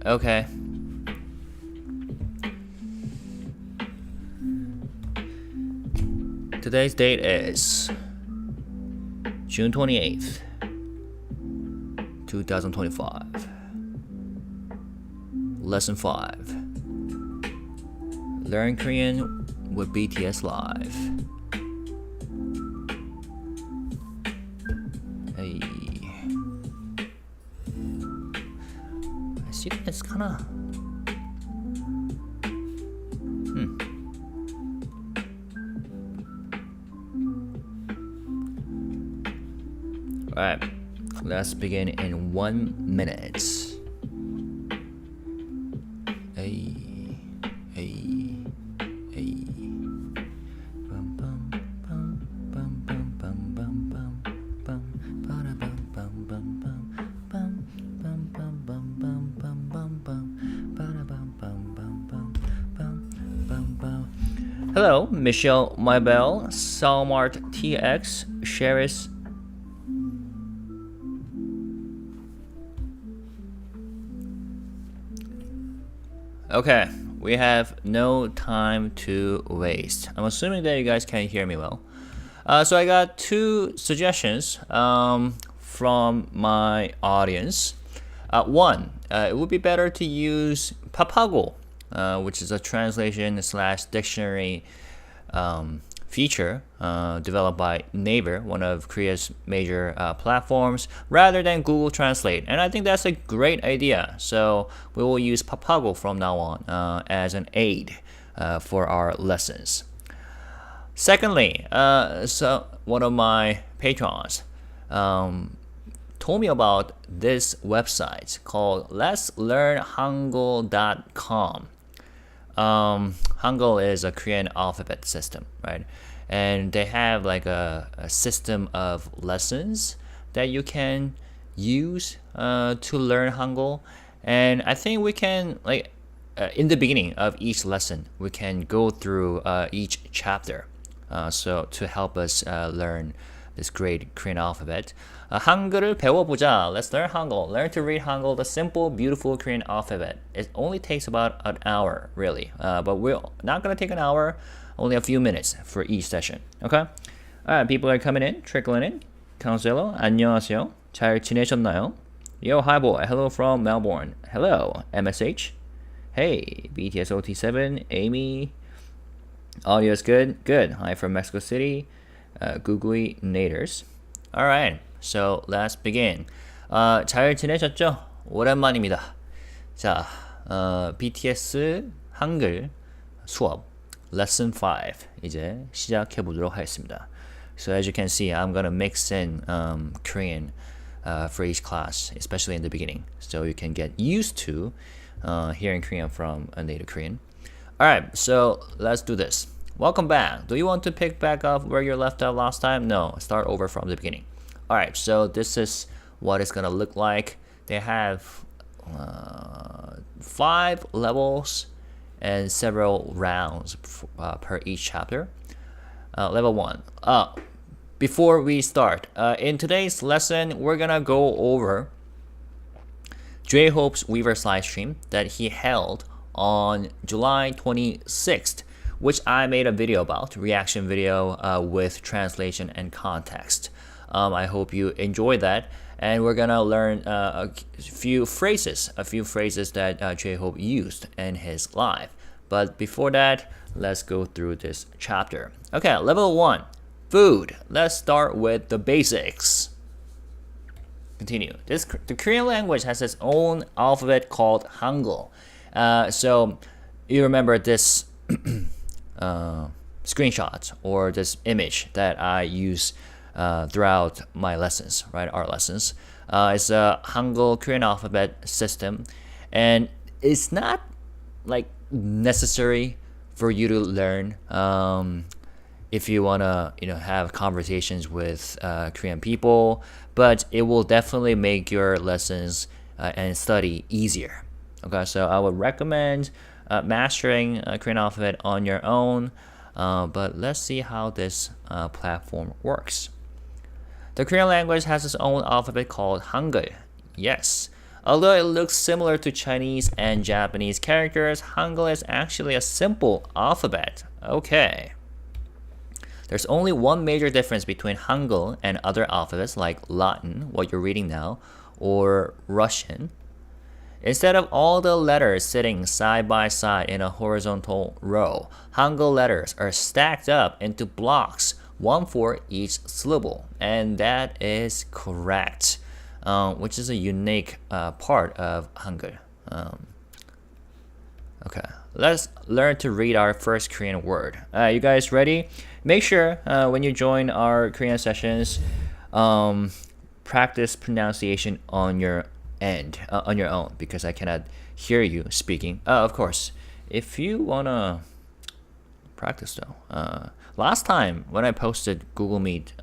Okay. Today's date is June 28th, 2025. Lesson 5. Learn Korean with BTS Live. Hey. I see that it's kinda Alright, let's begin in 1 minute. Hey, hey, hey. Bum bum bum bum bum bum bum bum bum bada bum bum bum bum bum bum bum bum bum bum bum bum bada bum bum bum bum bum bum bum. Hello, Michelle Mybell, Salmart TX, Sheris. Okay, we have no time to waste. I'm assuming that you guys can hear me well. So I got 2 suggestions from my audience. One, it would be better to use Papago, which is a translation / dictionary feature developed by Naver, one of Korea's major platforms, rather than Google Translate. And I think that's a great idea. So we will use Papago from now on as an aid for our lessons. Secondly, so one of my patrons told me about this website called letslearnhangul.com. Hangul is a Korean alphabet system, right? And they have like a system of lessons that you can use to learn Hangul. And I think we can, like, in the beginning of each lesson, we can go through each chapter so to help us learn this great Korean alphabet. 한글을 배워보자. Let's learn Hangul. Learn to read Hangul, the simple, beautiful Korean alphabet. It only takes about an hour, really. But we're not going to take an hour, only a few minutes for each session. Okay? Alright, people are coming in, trickling in. Counselor, 안녕하세요. 잘 지내셨나요? Yo, hi boy. Hello from Melbourne. Hello, MSH. Hey, BTSOT7, Amy. Audio is good? Good. Hi from Mexico City. Googly Naders. Alright, so let's begin. 잘 지내셨죠? 오랜만입니다. 자, BTS 한글 수업 Lesson 5 이제 시작해 보도록 하겠습니다. So as you can see, I'm gonna mix in Korean for each class, especially in the beginning, so you can get used to hearing Korean from a native Korean. Alright, so let's do this. Welcome back. Do you want to pick back up where you left off last time? No, start over from the beginning. Alright, so this is what it's gonna look like. They have 5 levels and several rounds per each chapter. Level 1. Before we start, in today's lesson, we're gonna go over jhope's Weverse live stream that he held on July 26th, which I made a video about, reaction video with translation and context. I hope you enjoyed that, and we're gonna learn a few phrases that jhope used in his live. But before that, let's go through this chapter. Okay, level 1, food. Let's start with the basics. Continue. The Korean language has its own alphabet called Hangul. So you remember this screenshot or this image that I use throughout my lessons, right? Our lessons. It's a Hangul Korean alphabet system, and it's not like necessary for you to learn if you wanna, have conversations with Korean people, but it will definitely make your lessons and study easier. Okay, so I would recommend mastering Korean alphabet on your own, but let's see how this platform works. The Korean language has its own alphabet called Hangul. Yes, Although it looks similar to Chinese and Japanese characters, Hangul is actually a simple alphabet. Okay. There's only one major difference between Hangul and other alphabets like Latin, what you're reading now, or Russian. Instead of all the letters sitting side by side in a horizontal row, Hangul letters are stacked up into blocks, one for each syllable. And that is correct, which is a unique part of Hangul. Okay, let's learn to read our first Korean word. You guys ready? Make sure when you join our Korean sessions, practice pronunciation on your end, on your own, because I cannot hear you speaking. Of course, if you wanna practice though, last time when I posted Google Meet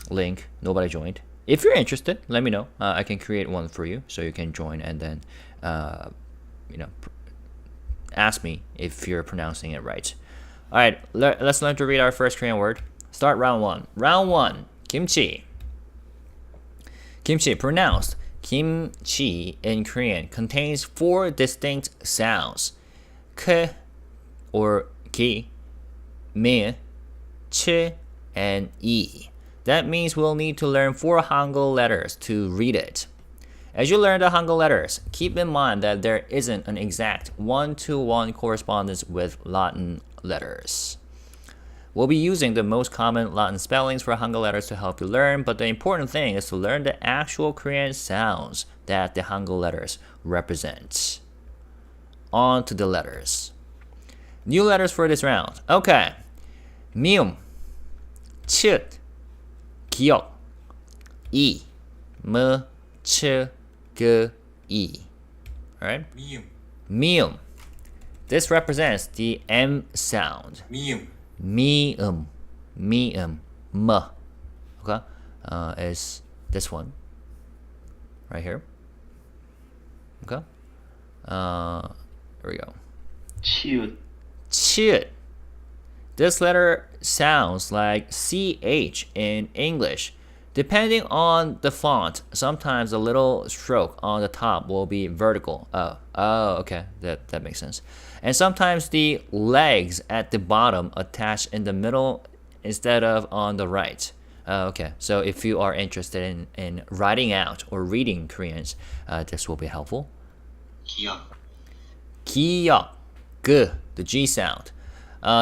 link, nobody joined. If you're interested, let me know. I can create one for you so you can join and then ask me if you're pronouncing it right. All right, let's learn to read our first Korean word. Start round one. Round one, kimchi. Kimchi, pronounced kimchi in Korean, contains 4 distinct sounds. K or ki, mi, ch, and e. That means we'll need to learn 4 Hangul letters to read it. As you learn the Hangul letters, keep in mind that there isn't an exact 1-to-1 correspondence with Latin letters. We'll be using the most common Latin spellings for Hangul letters to help you learn, but the important thing is to learn the actual Korean sounds that the Hangul letters represent. On to the letters. New letters for this round. Okay. 미음, 치, 기역, 이, 무, 치, 그, 이. Alright? 미음. This represents the M sound. 미음, m. Okay, is this one right here. Okay, here we go. 치읓. This letter sounds like CH in English. Depending on the font, sometimes a little stroke on the top will be vertical. Oh, okay, that makes sense. And sometimes the legs at the bottom attach in the middle instead of on the right. Okay, so if you are interested in writing out or reading Koreans, this will be helpful. 기역. 기역. G, the G sound.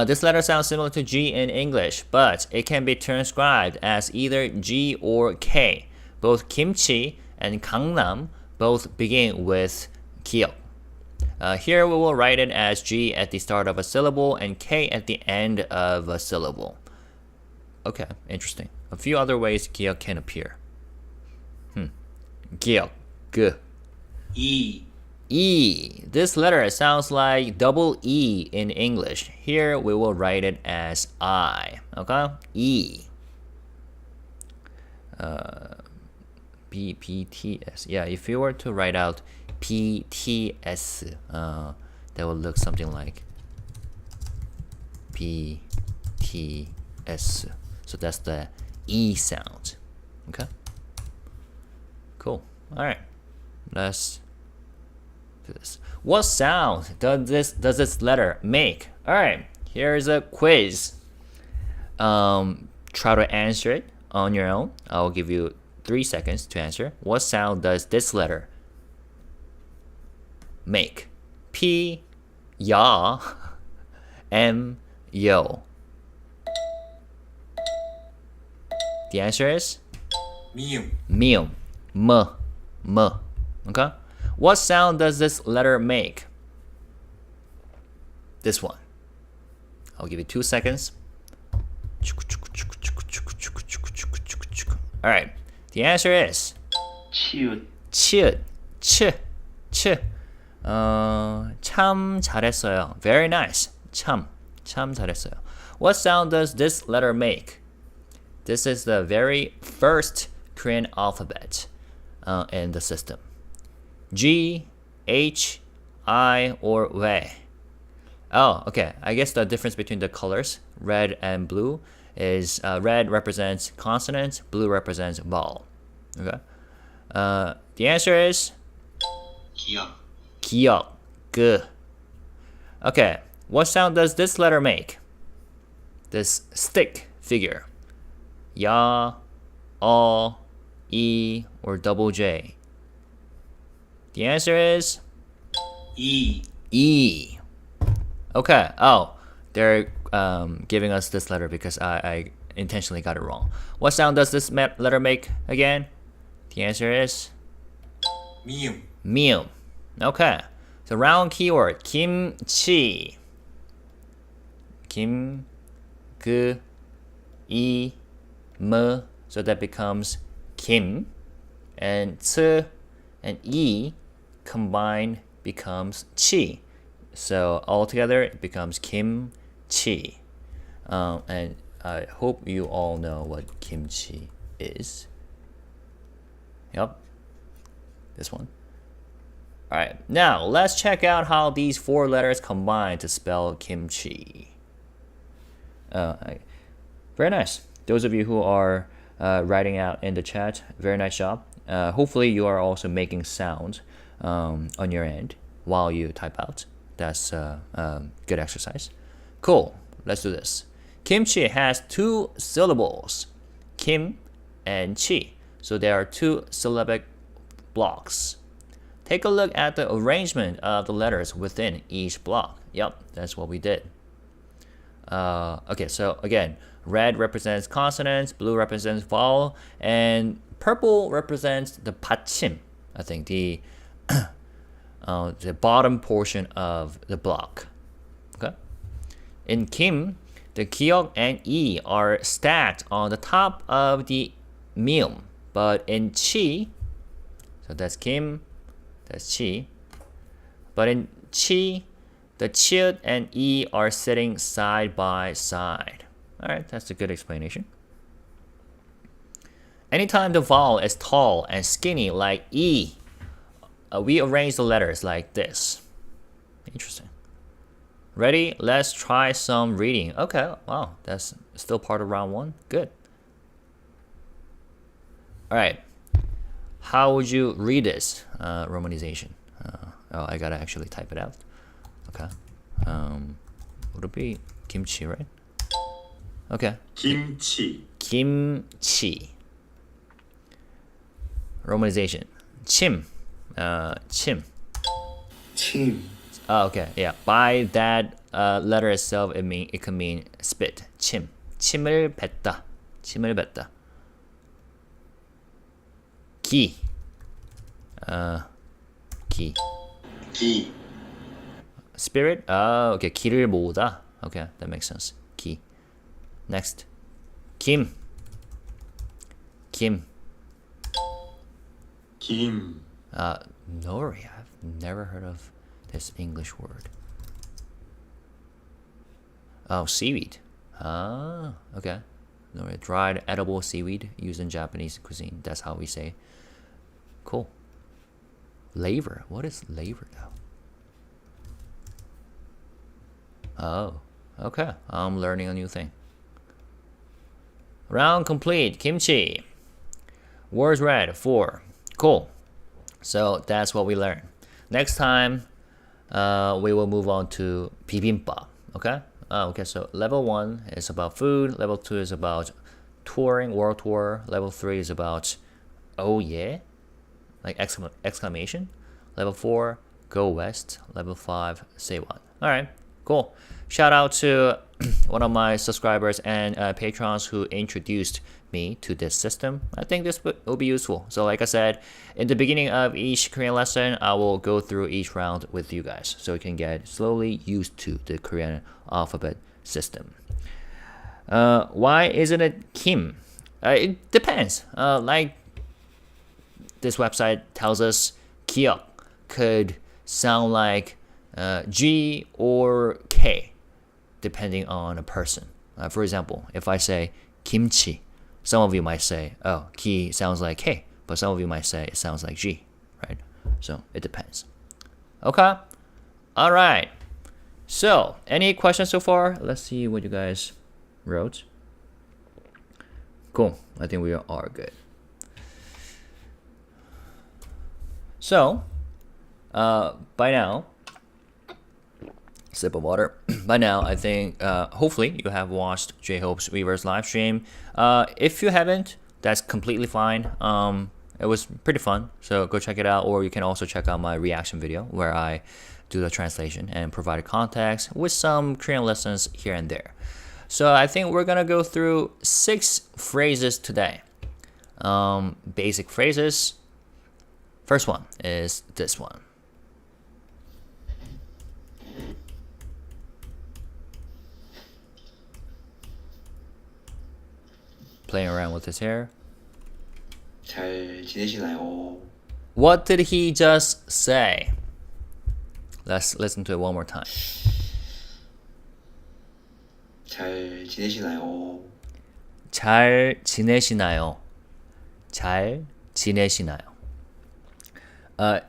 This letter sounds similar to G in English, but it can be transcribed as either G or K. Both kimchi and gangnam both begin with 기역. Here we will write it as G at the start of a syllable and K at the end of a syllable. Okay, interesting. A few other ways 기역 can appear. 기역, G. E. E. This letter sounds like double E in English. Here we will write it as I. Okay? E. BTS. Yeah, if you were to write out BTS, that would look something like BTS. So that's the E sound. Okay? Cool. Alright. Let's do this. What sound does this letter make? Alright, here's a quiz. Try to answer it on your own. I'll give you 3 seconds to answer. What sound does this letter make? P, ya, M, yo. The answer is 미음. 미음. M. Okay? What sound does this letter make? This one. I'll give you 2 seconds. Alright. The answer is 치읓. 치읓. 치. 참 잘했어요. Very nice. 참 잘했어요. What sound does this letter make? This is the very first Korean alphabet in the system. G, H, I, or W. Oh, okay. I guess the difference between the colors, red and blue, is red represents consonant, blue represents vowel. Okay. The answer is 기억. 기억. Good. Okay, what sound does this letter make? This stick figure. Ya, E, or double J? The answer is E. E. Okay. Oh, they're giving us this letter because I intentionally got it wrong. What sound does this letter make again? The answer is 미음. 미음. Okay. So round keyword 김치. 김, 그, 이, 무. So that becomes kim, and ts and e combined becomes chi. So altogether it becomes kimchi. And I hope you all know what kimchi is. Yep, this one. Alright, now let's check out how these 4 letters combine to spell kimchi. Very nice. Those of you who are writing out in the chat, very nice job. Hopefully you are also making sounds on your end while you type out. That's good exercise. Cool, let's do this. Kimchi has 2 syllables, kim and chi. So there are 2 syllabic blocks. Take a look at the arrangement of the letters within each block. Yep, that's what we did. Okay, so again, red represents consonants, blue represents vowel, and purple represents the 받침. I think the bottom portion of the block. Okay. In Kim, the 기억 and E are stacked on the top of the mium, but in Chi, so that's Kim, that's Chi, but in Chi, the child and E are sitting side by side. Alright, that's a good explanation. Anytime the vowel is tall and skinny like E, we arrange the letters like this. Interesting. Ready? Let's try some reading. Okay, wow, that's still part of round 1. Good. Alright, how would you read this romanization? Oh, I gotta actually type it out. Okay. Would it be kimchi, right? Okay. 김치. Kimchi. Romanization. Chim. Chim. 침. Oh, okay. Yeah. By that letter itself, it can mean spit. Chim. 침을 뱉다. 침을 뱉다. 기. 기. 기. Spirit? Oh, okay. 기를 모으다. Okay, that makes sense. 기. Next. 김. 김. 김. Nori. I've never heard of this English word. Oh, seaweed. Ah, okay. Nori. Dried edible seaweed used in Japanese cuisine. That's how we say. Cool. Laver. What is laver though? Oh, okay. I'm learning a new thing. Round complete. Kimchi. Words read 4. Cool. So that's what we learned. Next time, we will move on to bibimbap. Okay. Okay. So level 1 is about food. Level 2 is about touring, world tour. Level 3 is about oh yeah, like exclamation. Level 4, go west. Level 5, say what. All right. Cool. Shout out to one of my subscribers and patrons who introduced me to this system. I think this will be useful. So like I said, in the beginning of each Korean lesson, I will go through each round with you guys so you can get slowly used to the Korean alphabet system. Why isn't it Kim? It depends. Like this website tells us, 기억 could sound like G or K, depending on a person. For example, if I say kimchi, some of you might say, oh, ki sounds like K, but some of you might say it sounds like G, right? So it depends. Okay. All right. So, any questions so far? Let's see what you guys wrote. Cool. I think we are good. So, by now, sip of water. By now, I think hopefully you have watched jhope's Weverse live stream. If you haven't, that's completely fine. It was pretty fun, so go check it out, or you can also check out my reaction video where I do the translation and provide context with some Korean lessons here and there. So I think we're gonna go through 6 phrases today. Basic phrases. First one is this one. Playing around with his hair. 잘 지내시나요? What did he just say? Let's listen to it one more time. 잘 지내시나요? 잘 지내시나요? 잘 지내시나요?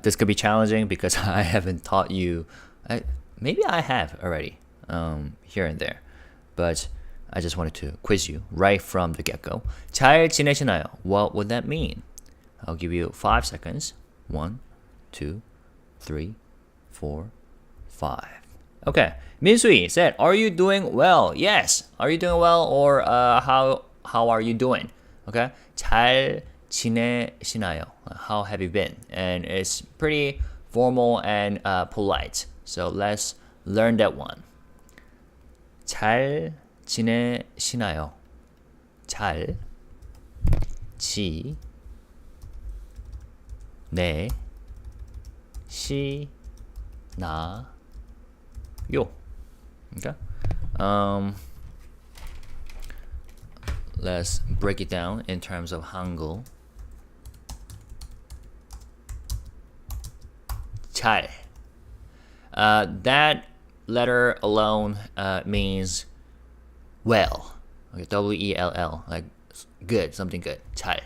This could be challenging because I haven't taught you. Maybe I have already, here and there, but I just wanted to quiz you right from the get-go. 잘 지내시나요? What would that mean? I'll give you 5 seconds. 1, 2, 3, 4, 5. Okay, Min-sui said, "Are you doing well?" Yes. Are you doing well, or how are you doing? Okay. 잘 지내시나요? How have you been? And it's pretty formal and polite. So let's learn that one. 잘 지내시나요? 잘 지내시나요? Okay. Let's break it down in terms of Hangul. 잘. That letter alone means well. Okay, W-E-L-L, like good, something good. 잘.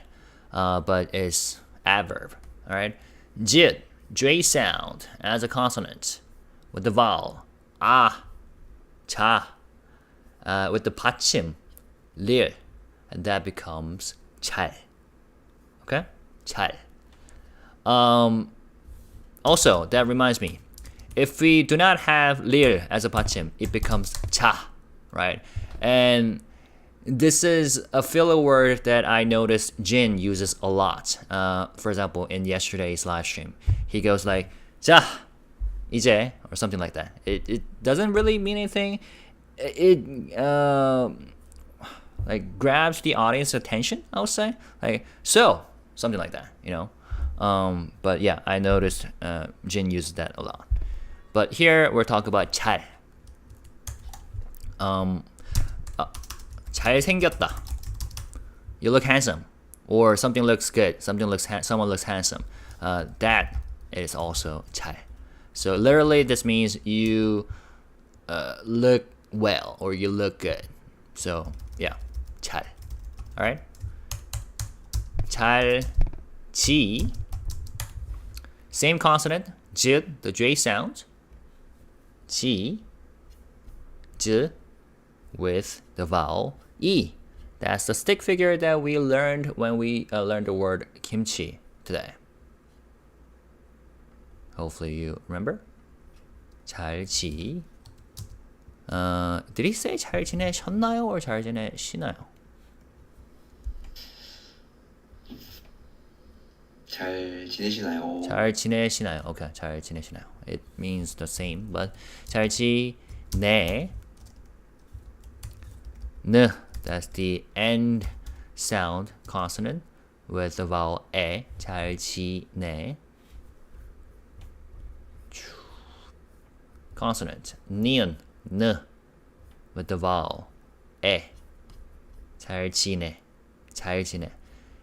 But it's adverb. All right. j sound as a consonant with the vowel 자. With the 받침 릴, and that becomes 잘. Okay? 잘. Also, that reminds me, if we do not have 릴 as a 받침, it becomes 자, right? And this is a filler word that I noticed Jin uses a lot. For example, in yesterday's live stream, he goes like 자, 이제, or something like that. It doesn't really mean anything. It like grabs the audience attention, I would say, like so, something like that, you know. But yeah, I noticed Jin uses that a lot. But here we're talking about 잘. 잘생겼다. You look handsome, or something looks good. Someone looks handsome. That is also 잘. So literally, this means you look well, or you look good. So yeah, 잘. All right. 잘 same consonant, j, the j sound. 지 with the vowel e. That's the stick figure that we learned when we learned the word kimchi today. Hopefully you remember. 잘 did he say 잘 지내셨나요 or 잘 지내시나요? 잘 지내시나요? 잘 지내시나요? Okay, 잘 지내시나요. It means the same, but 잘 지내. N, that's the end sound consonant with the vowel 에. 잘 지내. Consonant 니은 N with the vowel 에. 잘 지내. 잘 지내.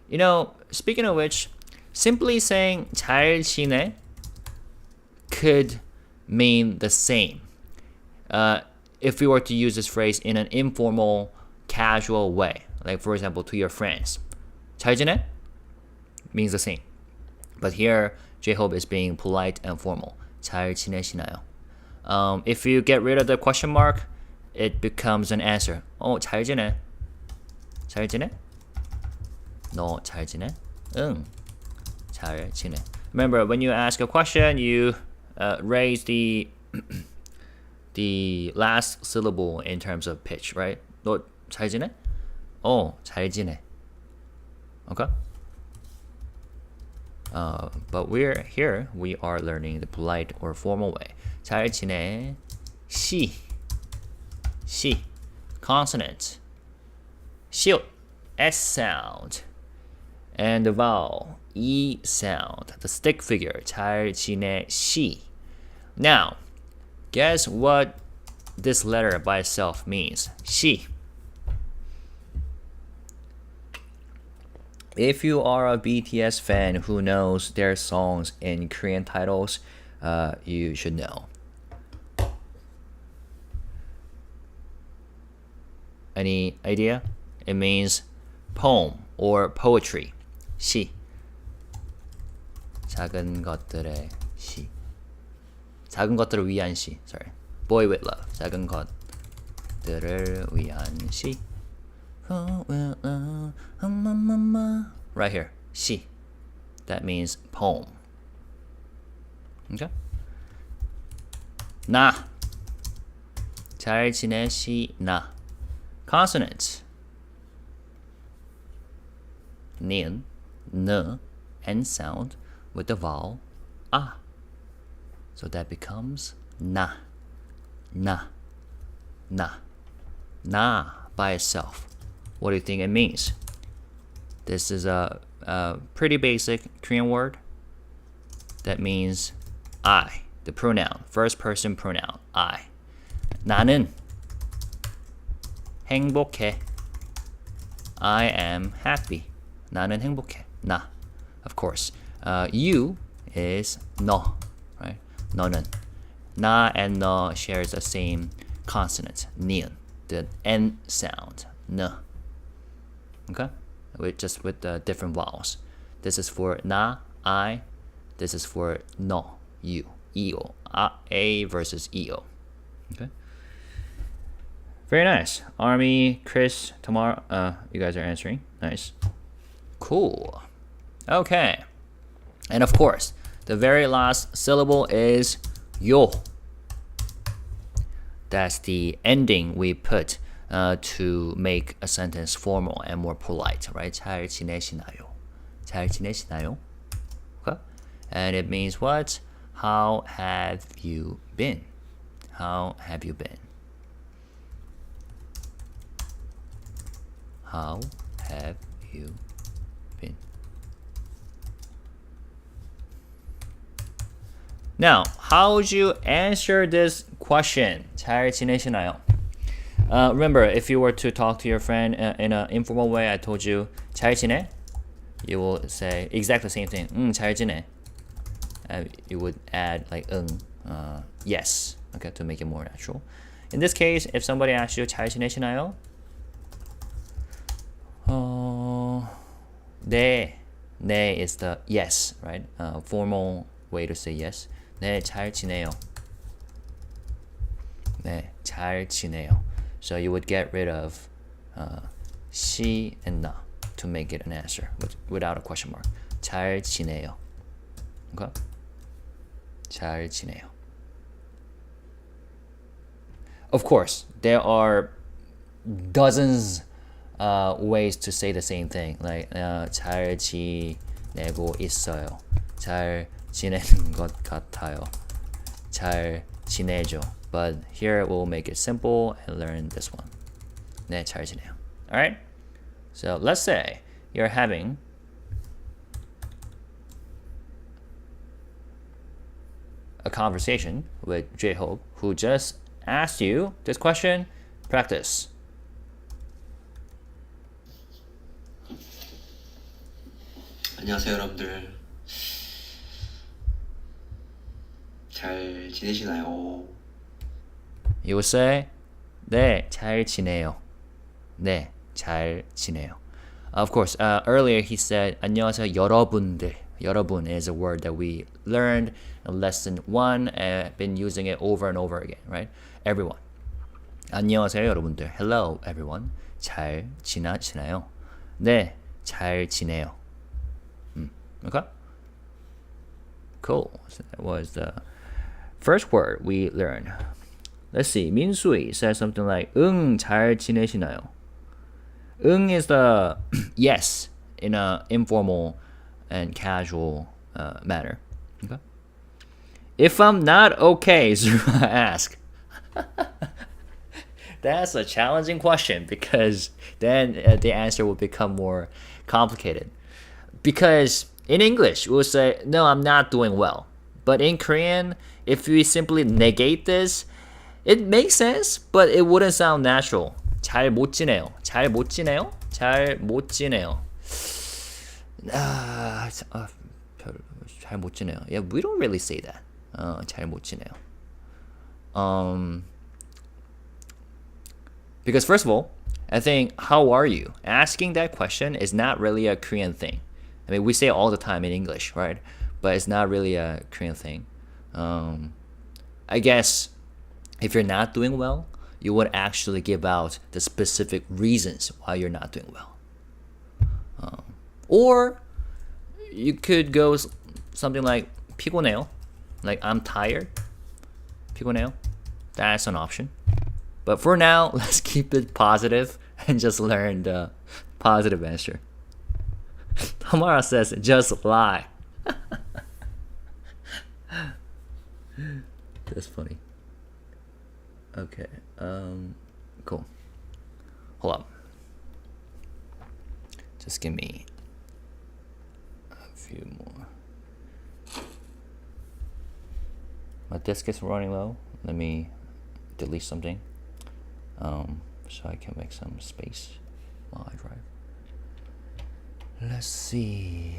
You know, speaking of which, simply saying 잘 지내 could mean the same. If we were to use this phrase in an informal, casual way, like for example to your friends, 잘 지내 means the same. But here, jhope is being polite and formal. 잘 지내시나요? If you get rid of the question mark, it becomes an answer. 잘 지내. 잘 지내? 너 잘 지내? 응. 잘 지내. Remember, when you ask a question, you raise the last syllable in terms of pitch, right? 너 잘 지내? 잘 지내. Okay? But we are learning the polite or formal way. 잘 지내. 시. Consonant. 시옷. S sound. And the vowel. E sound. The stick figure. 잘 지내. 시. Now, guess what this letter by itself means? 시. If you are a BTS fan who knows their songs in Korean titles, you should know. Any idea? It means poem or poetry. 시. 작은 것들의 시. 작은 것들을 위한 시. Sorry. Boy with love. 작은 것들을 위한 시. Right here. 시. That means poem. Okay? 나. 잘 지내시 나. Consonants. Nin, n, and sound with the vowel a. So that becomes na. Na. By itself. What do you think it means? This is a pretty basic Korean word that means I, the pronoun, first person pronoun, I. 나는 행복해. I am happy. 나는 행복해. 나. Of course. You is 너, right? 너는. 나 and 너 shares the same consonant, 니은, the N sound, 너. Okay? With the different vowels. This is for na, I. This is for no, you. EO. A versus EO. Okay? Very nice. Army, Chris, Tamar, you guys are answering. Nice. Cool. Okay. And of course, the very last syllable is yo. That's the ending we put to make a sentence formal and more polite, right? 잘 지내시나요? 잘 지내시나요? Okay? And it means what? How have you been? How have you been? How have you been? Now, how would you answer this question? 잘 지내시나요? Remember, if you were to talk to your friend in an informal way, I told you 잘 지내? You will say exactly the same thing. 잘 지내. You would add like yes, okay, to make it more natural. In this case, if somebody asks you 잘 지내시나요? 네. 네 is the yes, right? Formal way to say yes. 네, 잘 지내요. 네, 잘 지내요. So you would get rid of 시 and 나 to make it an answer without a question mark. 잘 지내요. Okay? 잘 지내요. Of course, there are dozens ways to say the same thing. Like 잘 지내고 있어요. 잘 지내는 것 같아요. 잘 지내죠. But here we'll make it simple and learn this one. 네, 잘 지내요. Alright? So let's say you're having a conversation with jhope, who just asked you this question. Practice. 안녕하세요, 여러분들. 잘 지내시나요? You would say, 네, 잘 지내요. 네, 잘 지내요. Of course, earlier he said, 안녕하세요, 여러분들. 여러분 is a word that we learned in lesson 1 and been using it over and over again, right? Everyone. 안녕하세요, 여러분들. Hello, everyone. 잘 지내시나요? 네, 잘 지내요. Okay? Cool. So that was the first word we learned. Let's see. Minsui says something like 응, 잘 지내시나요? 응 is the yes in a informal and casual manner. Okay. If I'm not okay, Zuma ask. That's a challenging question because then the answer will become more complicated. Because in English, we'll say, no, I'm not doing well. But in Korean, if we simply negate this, it makes sense, but it wouldn't sound natural. 잘 못 지내요. 잘 못 지내요? 잘 못 지내요. 잘 못 지내요. Yeah, we don't really say that. 잘 못 지내요. Because first of all, I think, how are you? Asking that question is not really a Korean thing. I mean, we say it all the time in English, right? But it's not really a Korean thing. I guess if you're not doing well, you would actually give out the specific reasons why you're not doing well. Or you could go something like 피곤해요, like I'm tired. 피곤해요. That's an option. But for now, let's keep it positive and just learn the positive answer. Tamara says, just lie. That's funny. Okay, cool. Hold up. Just give me a few more. My disk is running low. Let me delete something. So I can make some space while I drive. Let's see.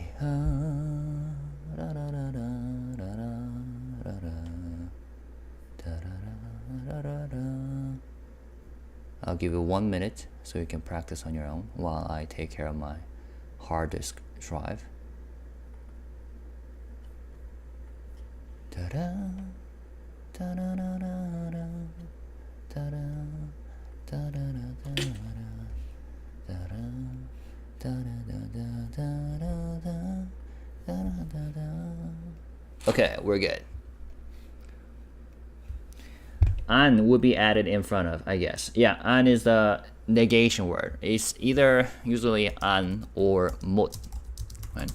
I'll give you 1 minute so you can practice on your own while I take care of my hard disk drive. Okay, we're good. An would be added in front of, I guess. Yeah, an is the negation word. It's either usually an or 못. Right?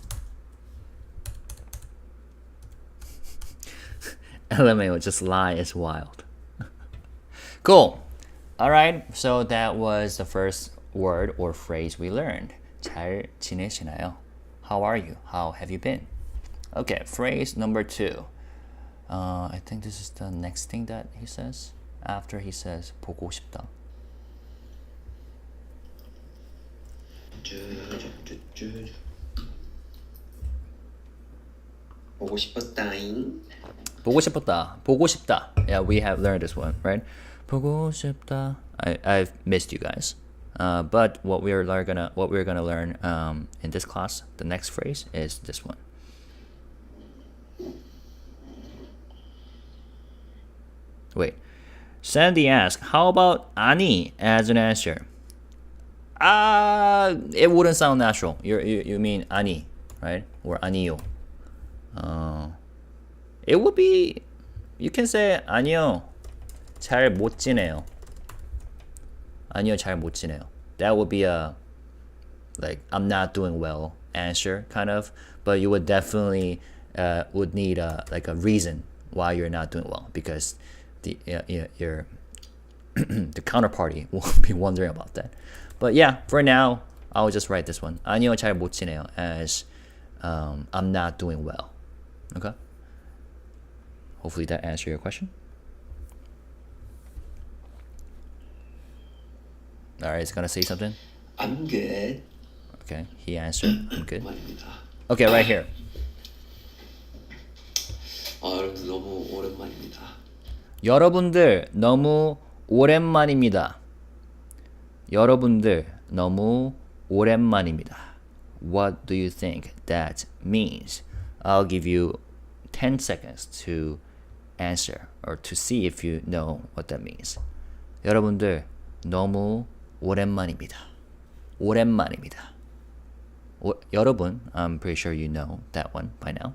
LMAO, just lie is wild. Cool. Alright, so that was the first word or phrase we learned. 잘 지내시나요? How are you? How have you been? Okay, phrase number 2. I think this is the next thing that he says after he says 보고 싶다. 보고 싶었다잉. 보고 싶었다. 보고 싶다. Yeah, we have learned this one, right? 보고 싶다. I've missed you guys. But what we're gonna learn in this class, the next phrase is this one. Wait. Sandy asks, how about 아니 as an answer? It wouldn't sound natural. You mean 아니, right? Or 아니요. It would be, you can say 아니요. 잘 못 지내요. 아니요, 잘 못 지내요. That would be a, like, I'm not doing well answer, kind of. But you would definitely would need like a reason why you're not doing well, because the your the counterparty will be wondering about that. But yeah, for now, I'll just write this one. 아니요, 잘 못 지내요 as I'm not doing well. Okay. Hopefully that answered your question. Alright, he's gonna say something. I'm good. Okay, he answered. I'm good. 오랜만입니다. Okay, right here. 여러분들 너무 오랜만입니다. 여러분들 너무 오랜만입니다. 여러분들 너무 오랜만입니다. What do you think that means? I'll give you 10 seconds to answer or to see if you know what that means. 여러분들 너무 오랜만입니다. 오랜만입니다. 여러분, I'm pretty sure you know that one by now.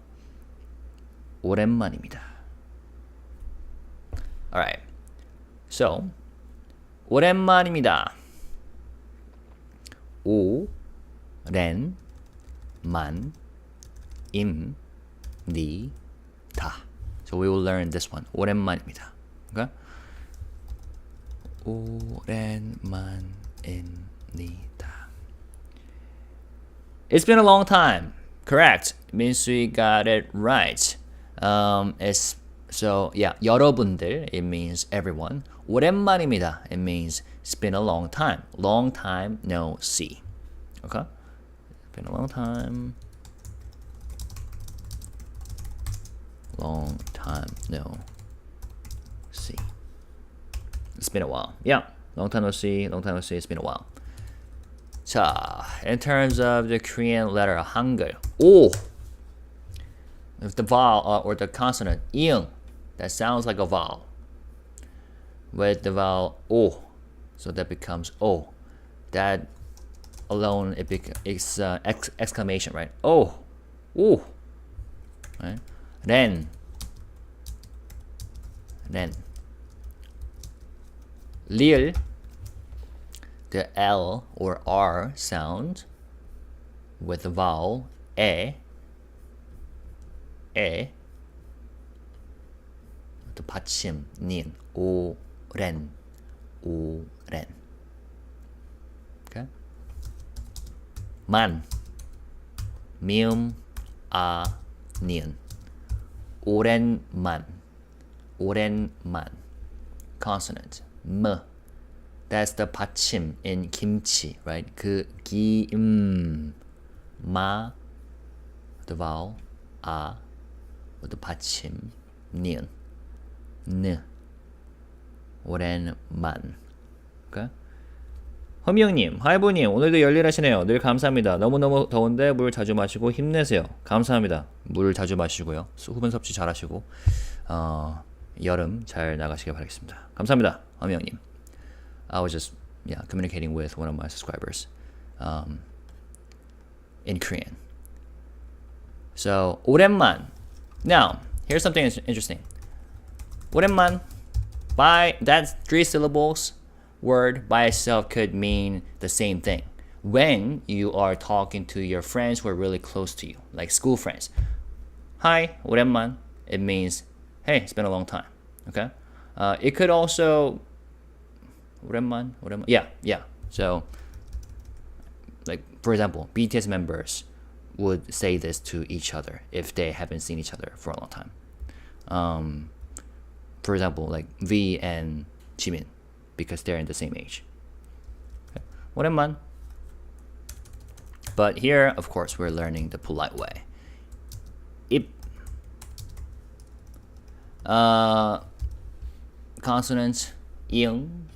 오랜만입니다. Alright. So, 오랜만입니다. 오랜만입니다. So we will learn this one. 오랜만입니다. Okay? 오랜만입니다. It's been a long time. Correct. It means we got it right. So yeah, 여러분들, it means everyone. 오랜만입니다. It means it's been a long time. Long time no see. Okay? It's been a long time. Long time no see. It's been a while. Yeah. Long time no see. Long time no see. It's been a while. 자, in terms of the Korean letter Hangul, 오, if the vowel or the consonant ing, that sounds like a vowel. With the vowel o, so that becomes o. That alone it's exclamation, right? Oh, ooh, right? Then, lil, the L or R sound with the vowel the 받침 닌 오랜. Okay? 만 미음 닌 오랜만 consonant m. That's the 받침 in kimchi, right? 그 마, the vowel with the 받침 닌 오랜만. Okay? 허미영님, 하이보님, 오늘도 열일하시네요. 늘 감사합니다. 너무너무 더운데 물 자주 마시고 힘내세요. 감사합니다. 물 자주 마시고요. 수분 섭취 잘하시고 여름 잘 나가시길 바라겠습니다. 감사합니다, 허미영님. I was just communicating with one of my subscribers in Korean. So 오랜만. Now here's something interesting. 오랜만, by that's 3 syllables word by itself could mean the same thing when you are talking to your friends who are really close to you, like school friends. Hi, 오랜만. It means hey, it's been a long time. Okay. It could also 오랜만. Yeah. So, like for example, BTS members would say this to each other if they haven't seen each other for a long time. For example, like V and Jimin, because they're in the same age. Okay. 오랜만. But here, of course, we're learning the polite way. 입. Consonants ing,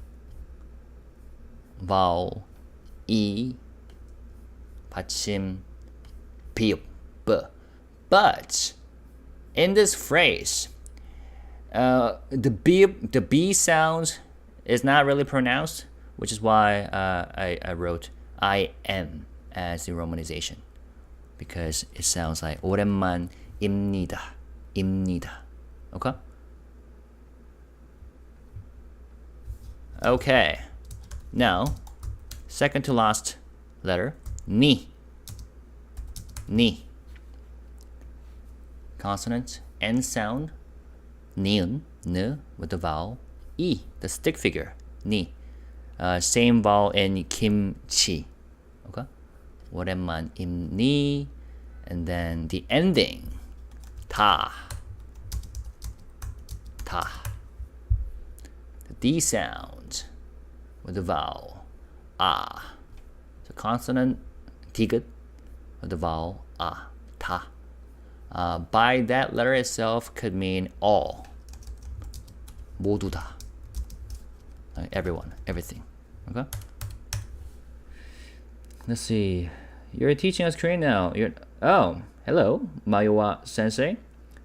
vowel 이, 받침 비읍 b. But in this phrase, the B sound is not really pronounced, which is why I wrote IM as the romanization, because it sounds like 오랜만입니다. Okay? Okay. Now, second to last letter, ni. Consonant N sound, niun, n, with the vowel E, the stick figure, ni. Same vowel in kimchi. Okay? 오랜만입니. And then the ending, ta. The D sound with the vowel ah. So consonant 디귿 with the vowel ta. By that letter itself could mean all. 모두 다. Everyone, everything. Okay? Let's see. You're teaching us Korean now. Oh, hello, Mayowa sensei.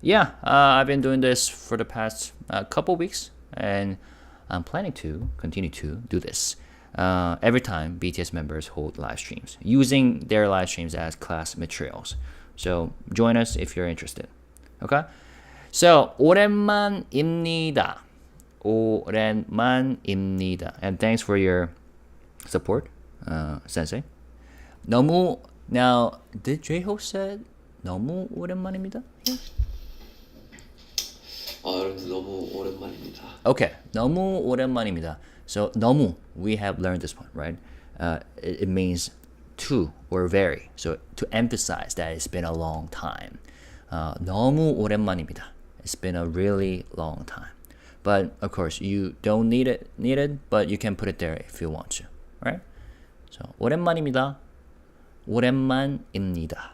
Yeah, I've been doing this for the past couple weeks, and I'm planning to continue to do this every time BTS members hold live streams, using their live streams as class materials. So join us if you're interested. Okay? So 오랜만입니다. 오랜만입니다. And thanks for your support, sensei. 너무 now did J-Hope said 너무 오랜만입니다? 여러분들 너무 오랜만입니다. Okay, 너무 오랜만입니다. So 너무, we have learned this one, right? It means too or very. So to emphasize that it's been a long time. 너무 오랜만입니다. It's been a really long time. But of course, you don't need it, but you can put it there if you want to, right? So 오랜만입니다. 오랜만입니다.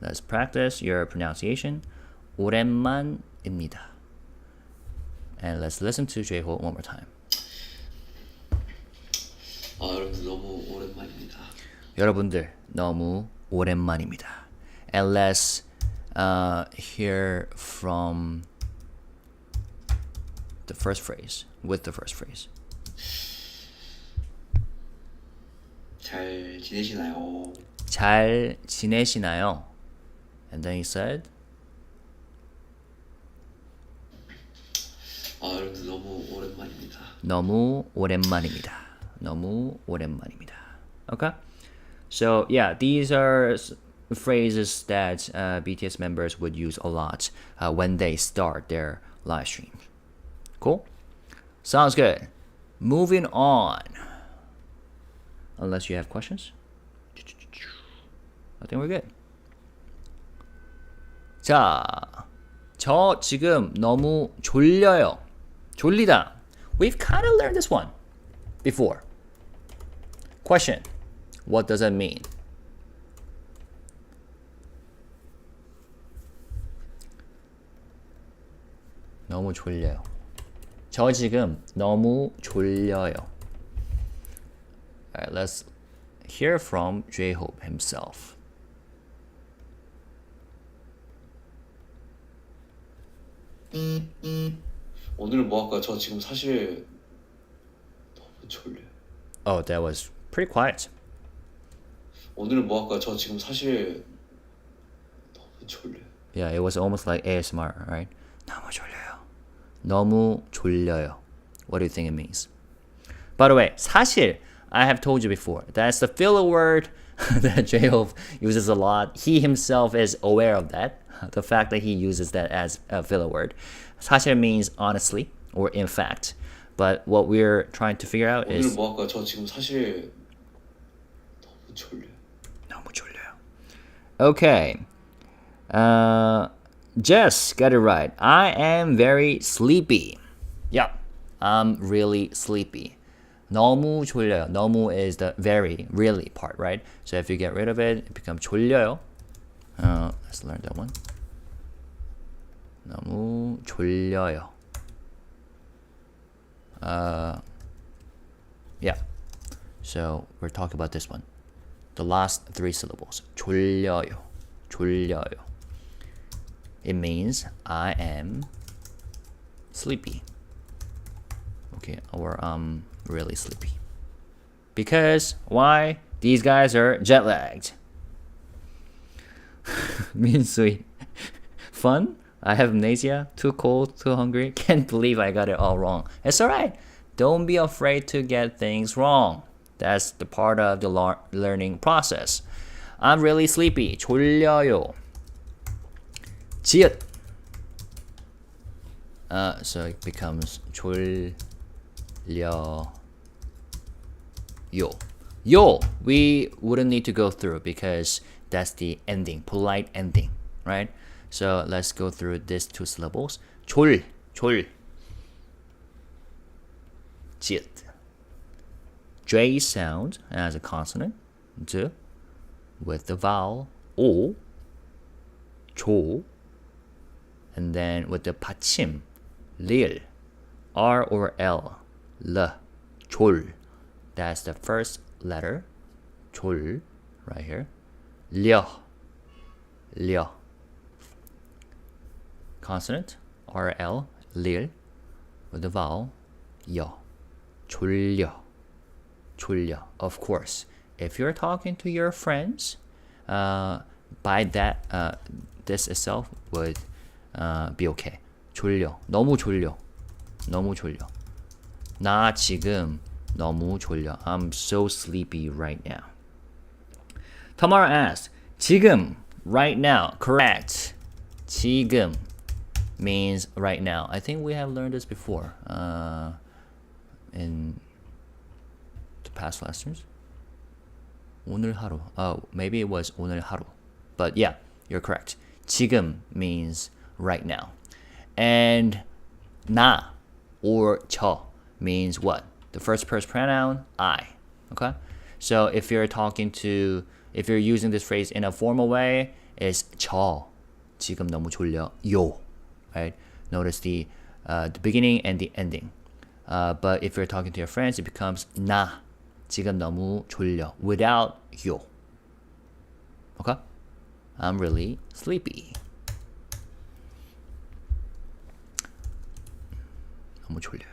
Let's practice your pronunciation. 오랜만입니다. And let's listen to J-Hope one more time. 여러분들 너무 오랜만입니다. 여러분들 너무 오랜만입니다. And let's hear from the first phrase, with the first phrase. 잘 지내시나요? 잘 지내시나요? And then he said, 여러분들 너무 오랜만입니다. 너무 오랜만입니다. 너무 오랜만입니다. Okay? So yeah, these are phrases that BTS members would use a lot when they start their live stream. Cool? Sounds good. Moving on. Unless you have questions. I think we're good. 자, 저 지금 너무 졸려요. 졸리다. We've kind of learned this one before. Question. What does that mean? 너무 졸려요. 저 지금 너무 졸려요. Alright, let's hear from J-Hope himself. 오늘 뭐 할까? 저 지금 사실 너무 졸려요. Oh, that was pretty quiet. 오늘 뭐 할까? 저 지금 사실 너무 졸려요. Yeah, it was almost like ASMR, right? 너무 졸려요. 너무 졸려요. What do you think it means? By the way, 사실, I have told you before, that's the filler word that J-Hope uses a lot. He himself is aware of that, the fact that he uses that as a filler word. 사실 means honestly or in fact. But what we're trying to figure out 오늘 is 뭐 할까? 저 지금 사실 너무 졸려요. 너무 졸려요. Okay. Jess got it right. I am very sleepy. Yeah, I'm really sleepy. 너무 졸려요. 너무 is the very, really part, right? So if you get rid of it, it becomes 졸려요. Let's learn that one. 너무 졸려요. Yeah. So we're talking about this one. The last three syllables. 졸려요. 졸려요. It means I am sleepy. Okay, or I'm really sleepy. Because why? These guys are jet lagged. 민수이. Fun? I have amnesia, too cold, too hungry. Can't believe I got it all wrong. It's alright. Don't be afraid to get things wrong. That's the part of the learning process. I'm really sleepy. 졸려요. 지읒. So it becomes 졸려요. Yo, we wouldn't need to go through because that's the ending, polite ending, right? So let's go through these two syllables. 졸. 지읒. J sound as a consonant, j, with the vowel o, 조, and then with the 받침, 릴, R or L, L, 졸. That's the first letter, 졸, right here. 려. Consonant, RL, 릴, with the vowel, 여. 졸려. Of course, if you're talking to your friends, by that, this itself would be okay. 졸려. 너무 졸려. 너무 졸려. 나 지금 너무 졸려. I'm so sleepy right now. Tamara asks, 지금, right now. Correct. 지금 means right now. I think we have learned this before in the past lessons. 오늘 하루. Oh, maybe it was 오늘 하루. But yeah, you're correct. 지금 means right now. And 나 or 저 means what? The first person pronoun, I. Okay? So if you're using this phrase in a formal way, it's 저 지금 너무 졸려요. Right? Notice the beginning and the ending. But if you're talking to your friends, it becomes 나 지금 너무 졸려 without 요. Okay? I'm really sleepy. 너무 졸려요.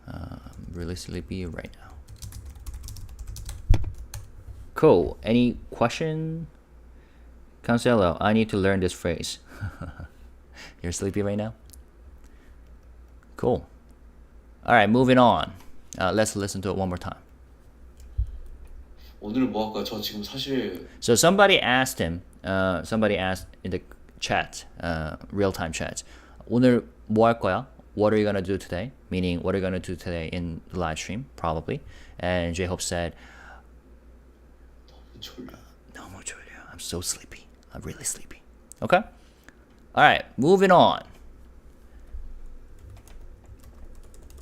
I'm really sleepy right now. Cool. Any question? Cancelo, I need to learn this phrase. You're sleepy right now? Cool. Alright, moving on. Let's listen to it one more time. 오늘 뭐 할까? 저 지금 사실 So somebody asked him, somebody asked in the chat, real-time chat, 오늘 뭐 할 거야? What are you going to do today? Meaning, what are you going to do today in the live stream? Probably. And jhope said, 너무 졸려. 너무 졸려. I'm so sleepy. I'm really sleepy. Okay? Alright, moving on.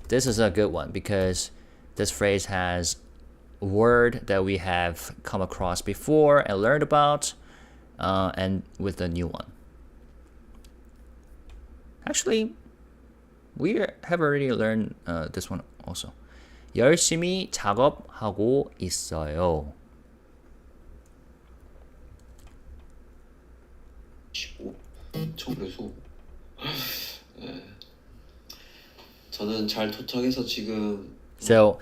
This is a good one because this phrase has a word that we have come across before and learned about, and with a new one. Actually, we have already learned this one also. 열심히 작업하고 있어요. 15. 그래서 저는 잘 도착해서 지금 So,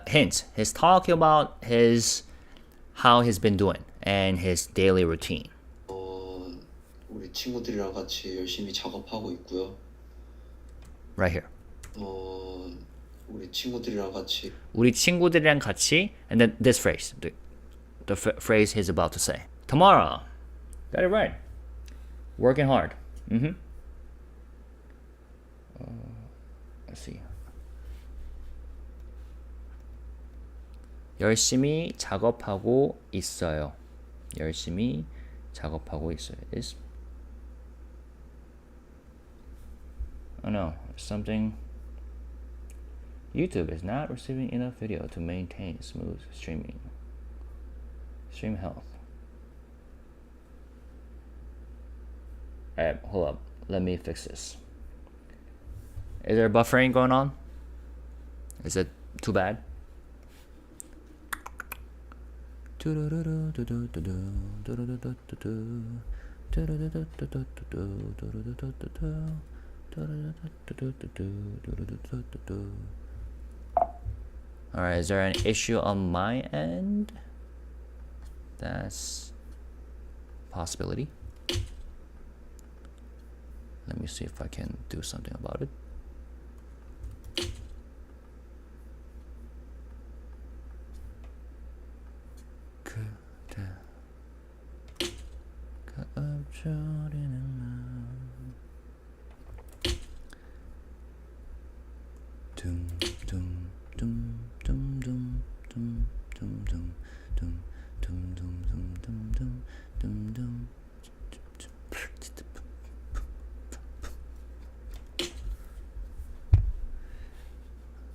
hint, he's talking about how he's been doing and his daily routine. 우리 친구들이랑 같이 열심히 작업하고 있고요. Right here. 우리 친구들이랑 같이 and then this phrase, the phrase he's about to say. Tomorrow. Got it right. Working hard. Let's see. 열심히 작업하고 있어요. 열심히 작업하고 있어요. Oh no, something. YouTube is not receiving enough video to maintain smooth stream health. Alright, hold up. Let me fix this. Is there buffering going on? Is it too bad? Alright, is there an issue on my end? That's a possibility. Let me see if I can do something about it.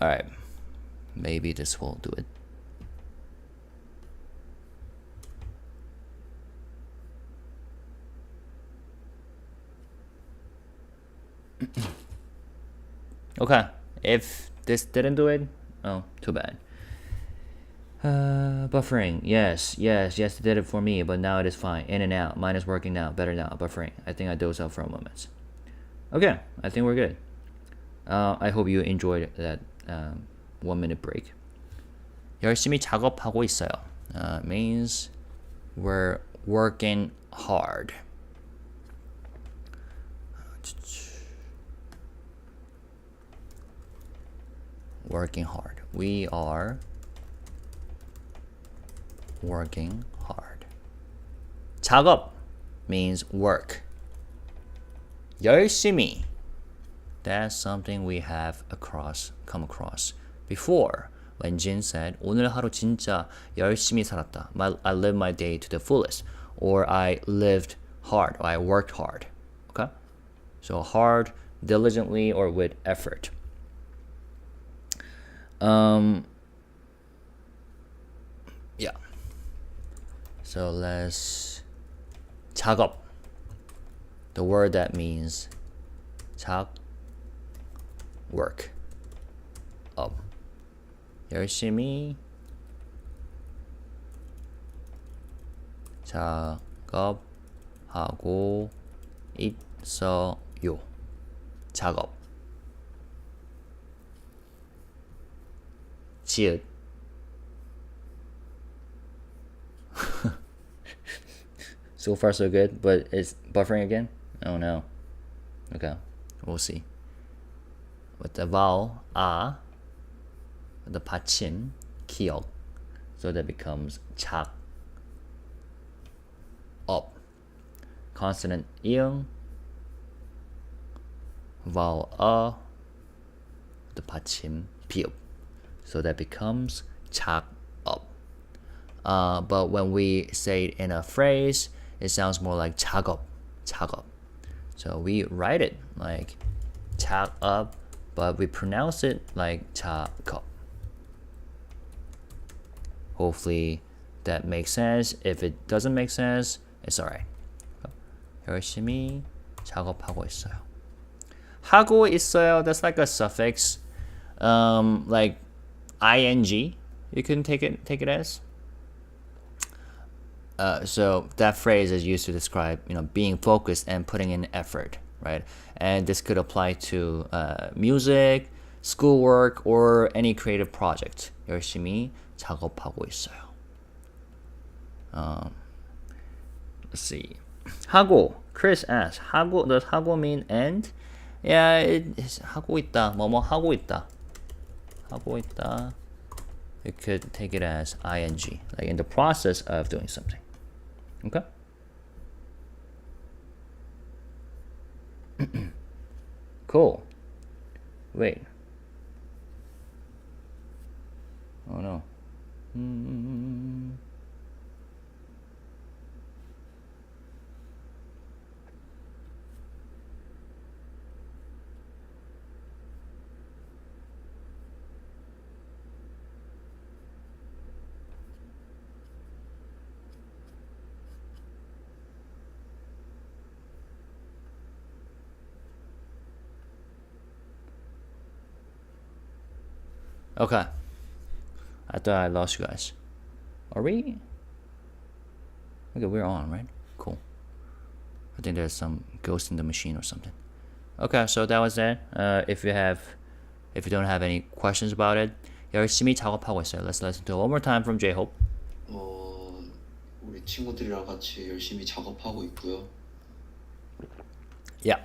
Alright, maybe this will do it. Okay, if this didn't do it, oh, too bad. Buffering, yes, it did it for me, but now it is fine. In and out, mine is working now, better now, buffering. I think I dozed out for a moment. Okay, I think we're good. I hope you enjoyed that 1 minute break. 열심히 작업하고 있어요. Means we're working hard. working hard. We are working hard. 작업 means work. 열심히. That's something we have come across before. When Jin said, 오늘 하루 진짜 열심히 살았다. I lived my day to the fullest. Or I lived hard. Or I worked hard. Okay? So hard, diligently, or with effort. Yeah. So let's 작업. The word that means work. 열심히 작업하고 있어요. 작업. 지읒. So far so good, but it's buffering again? Oh no. Okay, we'll see. With the vowel a, the 받침 기억, so that becomes 작업. Consonant 이응, vowel a, the 받침 비읍, so that becomes 작업. But when we say it in a phrase, it sounds more like 작업. So we write it like 작업, but we pronounce it like 작업. Hopefully that makes sense. If it doesn't make sense, it's alright. 열심히 작업하고 있어요. 하고 있어요, that's like a suffix, like ing. You can take it as. So that phrase is used to describe, being focused and putting in effort, right? And this could apply to music, schoolwork, or any creative project. 열심히 작업하고 있어요. Let's see. 하고. Chris asks, does 하고 mean end? Yeah, it's 하고 있다. 뭐뭐 하고 있다. 하고 있다. You could take it as ing, like in the process of doing something. Okay? Cool. Wait. Oh no. Okay. I thought I lost you guys. Are we? Okay, we're on, right? Cool. I think there's some ghost in the machine or something. Okay, so that was that. If you don't have any questions about it, 열심히 작업하고 있어요. Let's listen to it one more time from jhope. 우리 친구들이랑 같이 열심히 작업하고 있고요. Yeah.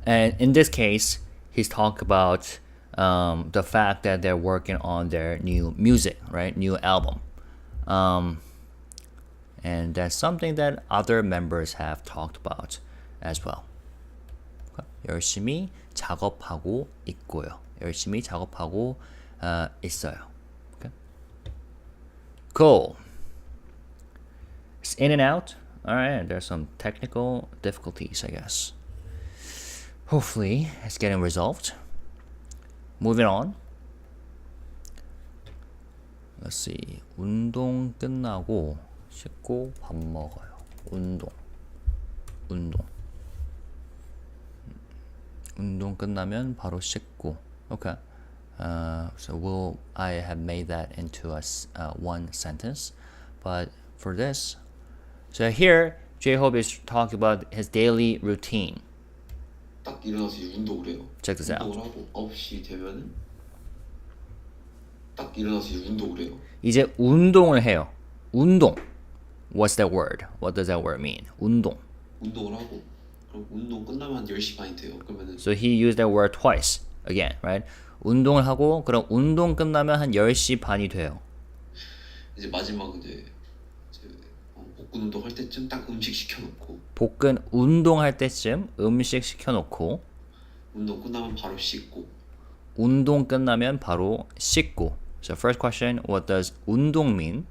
And in this case, he's talking about the fact that they're working on their new music, right? New album. And that's something that other members have talked about as well. 열심히 작업하고 있고요. 열심히 작업하고 있어요. Okay. Cool. It's in and out. All right, there's some technical difficulties, I guess. Hopefully, it's getting resolved. Moving on. Let's see. 운동 끝나고 씻고 밥 먹어요. 운동 끝나면 바로 씻고. Okay. So I have made that into a one sentence, but for this, so here jhope is talking about his daily routine. 딱 일어나서 이제 운동을 해요. Check this out. 운동을 하고 9시 되면은 딱 일어나서 이제 운동을 해요. 이제 운동을 해요. 운동. What's that word? What does that word mean? 운동. 운동을 하고 그럼 운동 끝나면 한 10시 반이 돼요. 그러면은 So he used that word twice again, right? 운동을 하고 그럼 운동 끝나면 한 10시 반이 돼요. 이제 마지막 이제 복근 운동 할 때쯤 딱 음식 시켜놓고 복근 운동할 때쯤 음식 시켜놓고 운동 끝나면 바로 씻고 운동 끝나면 바로 씻고. So first question, what does 운동 mean?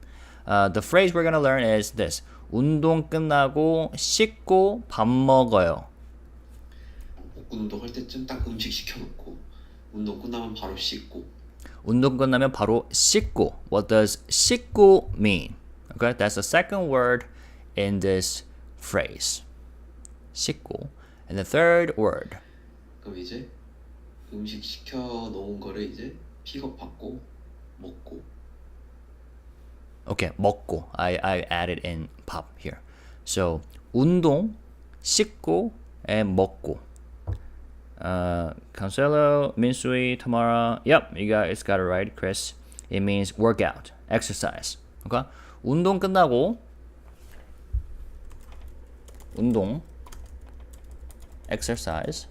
The phrase we're gonna learn is this. 운동 끝나고 씻고 밥 먹어요. 복근 운동 할 때쯤 딱 음식 시켜놓고 운동 끝나면 바로 씻고 운동 끝나면 바로 씻고. What does 씻고 mean? Okay, that's the second word in this phrase. 씻고. And the third word. 그럼 이제 음식 시켜 놓은 거를 이제 픽업받고 먹고 Okay, 먹고. I added in pop here. So 운동, 씻고, and 먹고. Cancelo, Minsui, Tamara. Yep, you guys got it right, Chris. It means workout, exercise. Okay? 운동 끝나고 운동, exercise,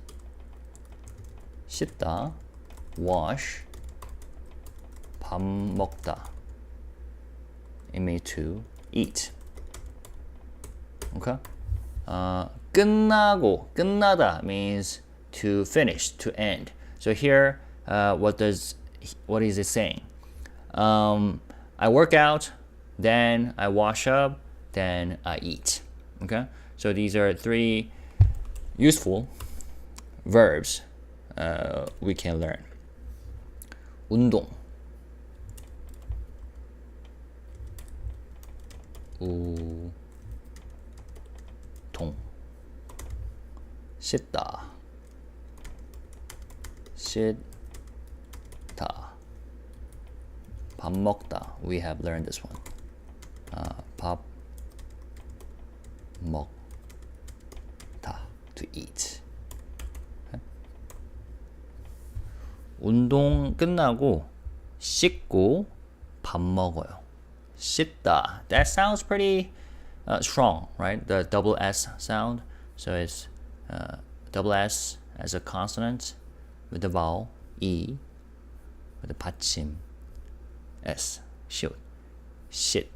씻다, wash, 밥 먹다. It means to eat. Okay? 끝나고, 끝나다 means to finish, to end. So here, what is it saying? I work out, then I wash up, then I eat. Okay? So these are 3 useful verbs we can learn. 운동. 우동. 씻다. 씻다. 밥 먹다. We have learned this one. 밥 먹다. To eat. Okay. 운동 끝나고 씻고 밥 먹어요. 씻다. That sounds pretty strong, right? The double S sound. So it's double S as a consonant with the vowel E with the 받침 S. Shit. Shit.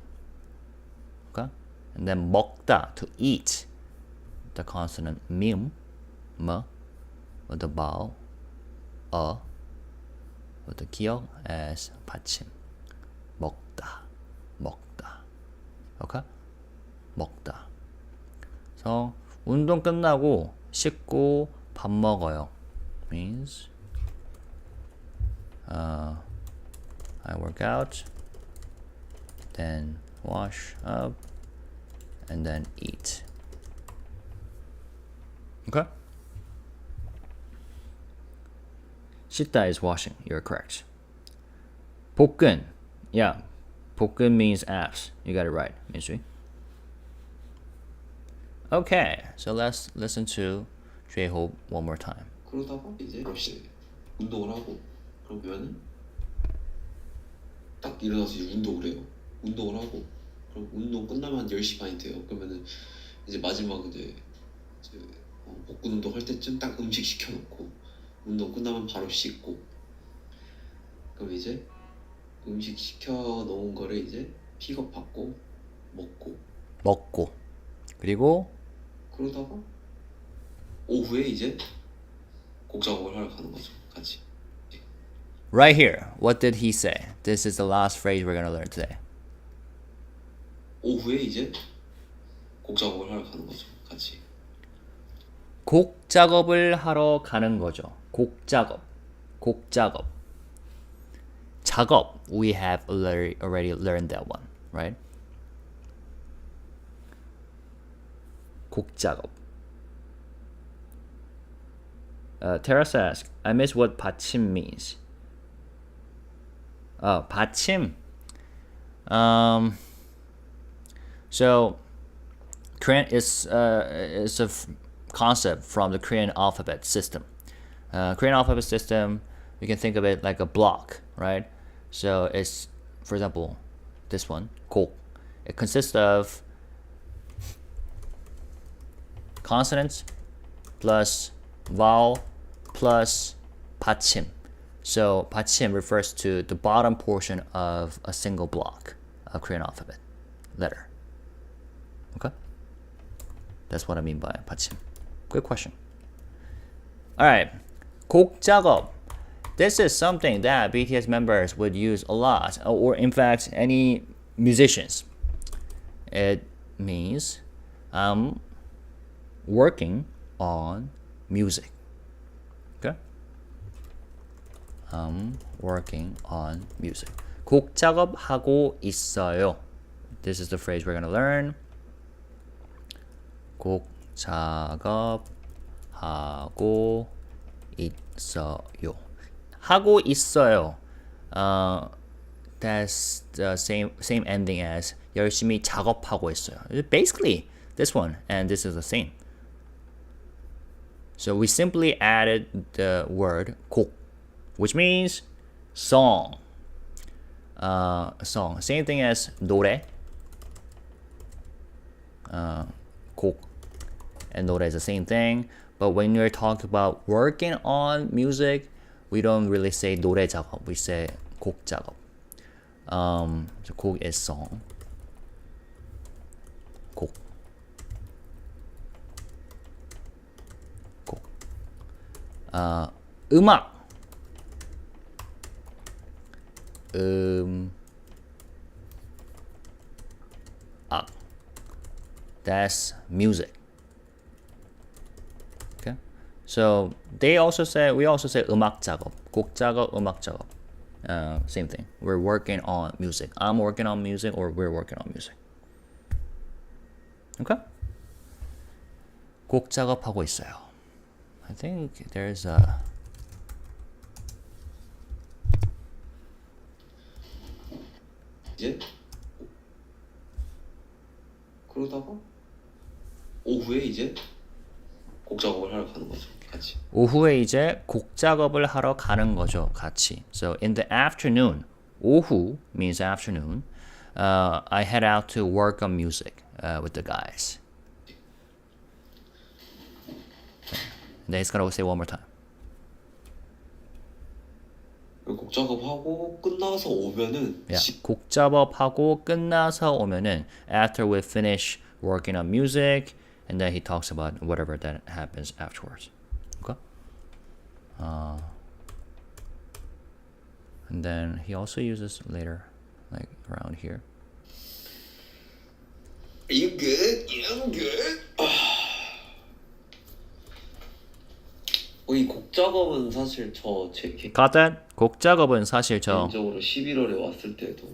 Okay? And then 먹다, to eat. The consonant mim, m, with the vowel with the 기억 as 받침. 먹다. 먹다. Okay? 먹다. So 운동 끝나고 씻고 밥 먹어요. Means I work out, then wash up, and then eat. Okay? 씻다 is washing. You're correct. 복근. Yeah. 복근 means abs. You got it right, Minsui. Okay, so let's listen to jhope one more time. 그러다가 이제 운동을 하고 그러면은 딱 일어나서 이제 운동을 해요. 운동을 하고 그럼 운동 끝나면 10시 반이 돼요. 그러면은 이제 마지막 이제 복근 운동 할 때쯤 딱 음식 시켜놓고 운동 끝나면 바로 씻고 그럼 이제 음식 시켜 놓은 거를 이제 픽업 받고 먹고 그리고 그러다가 오후에 이제 곡 작업을 하러 가는 거죠, 같이. right here, what did he say? This is the last phrase we're gonna learn today. 오후에 이제 곡 작업을 하러 가는 거죠, 같이. 곡 작업을 하러 가는 거죠. 곡 작업. 작업. We have already learned that one, right? 곡 작업. Terrace asks, I miss what 받침 means. 받침. So Korean is a concept from the Korean alphabet system. Korean alphabet system, you can think of it like a block, right? So it's, for example, this one, 곡. It consists of consonants plus vowel plus 받침. So 받침 refers to the bottom portion of a single block of Korean alphabet letter. Okay? That's what I mean by 받침. Good question. Alright, 곡 작업. This is something that BTS members would use a lot, or in fact, any musicians. It means I'm working on music. Okay? I'm working on music. 곡 작업하고 있어요. This is the phrase we're going to learn. 곡 작업하고 있어요. 하고 있어요. That's the same ending as 열심히 작업하고 있어요. Basically, this one and this is the same. So we simply added the word 곡, which means song. Song. Same thing as 노래. 곡 and 노래 is the same thing. But when you're talking about working on music, we don't really say 노래 작업. We say 곡 작업. So 곡 is song. 곡. 곡. 음악. That's music. Okay? So we also say 음악 작업. 곡 작업, 음악 작업. Same thing. We're working on music. I'm working on music or we're working on music. Okay? 곡 작업하고 있어요. I think there's a 이제 그러다가 오후에 이제 곡 작업을 하러 가는 거죠, 같이. 오후에 이제 곡 작업을 하러 가는 거죠, 같이. So in the afternoon, 오후 means afternoon. I head out to work on music with the guys. And then he's gonna say one more time. 곡 작업하고 끝나서 오면은 곡 작업하고 끝나서 오면은 after we finish working on music, and then he talks about whatever that happens afterwards. Okay? And then he also uses later, like around here. Are you good? Yeah, I'm good. 이 곡 작업은 사실 Got that? 곡 작업은 사실 개인적으로 11월에 왔을 때도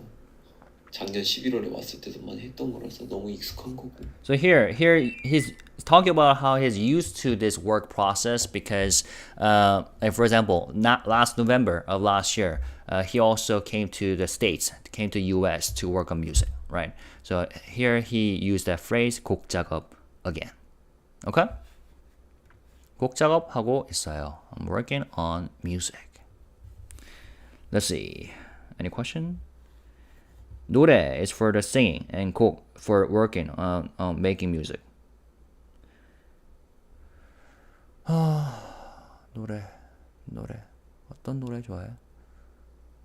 작년 11월에 왔을 때도 많이 했던 거라서 너무 익숙한 거고. So here he's talking about how he's used to this work process because, like for example, not last November of last year, he also came to the States, came to US to work on music, right? So here he used that phrase 곡 작업 again. Okay? 곡 작업하고 있어요. I'm working on music. Let's see. Any question? 노래 is for the singing and 곡 for working on making music. 노래. 어떤 노래 좋아해?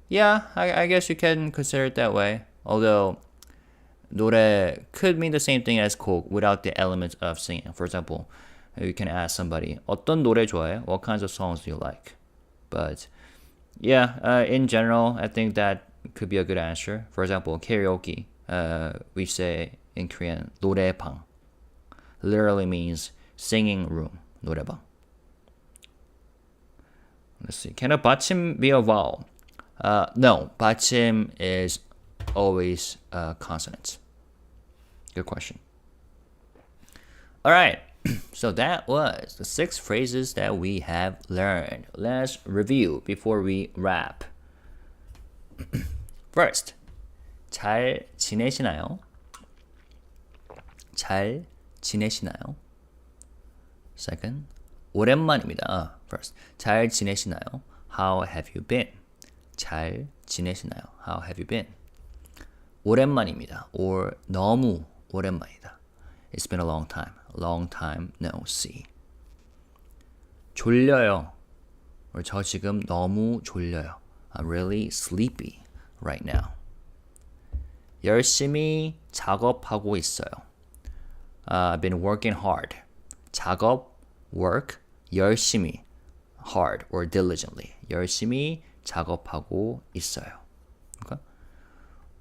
Yeah, I guess you can consider it that way. Although 노래 could mean the same thing as 곡 without the element of singing. For example, you can ask somebody, 어떤 노래 좋아해? What kinds of songs do you like? But yeah, in general, I think that could be a good answer. For example, karaoke. We say in Korean, 노래방. Literally means singing room. 노래방. Let's see. Can a 받침 be a vowel? No, 받침 is always a consonant. Good question. All right. So that was the 6 phrases that we have learned. Let's review before we wrap. First, 잘 지내시나요? 잘 지내시나요? Second, 오랜만입니다. First, 잘 지내시나요? How have you been? 잘 지내시나요? How have you been? 오랜만입니다. Or 너무 오랜만이다. It's been a long time. Long time no see. 졸려요. 저 지금 너무 졸려요. I'm really sleepy right now. 열심히 작업하고 있어요. I've been working hard. 작업, work, 열심히, hard or diligently. 열심히 작업하고 있어요. Okay?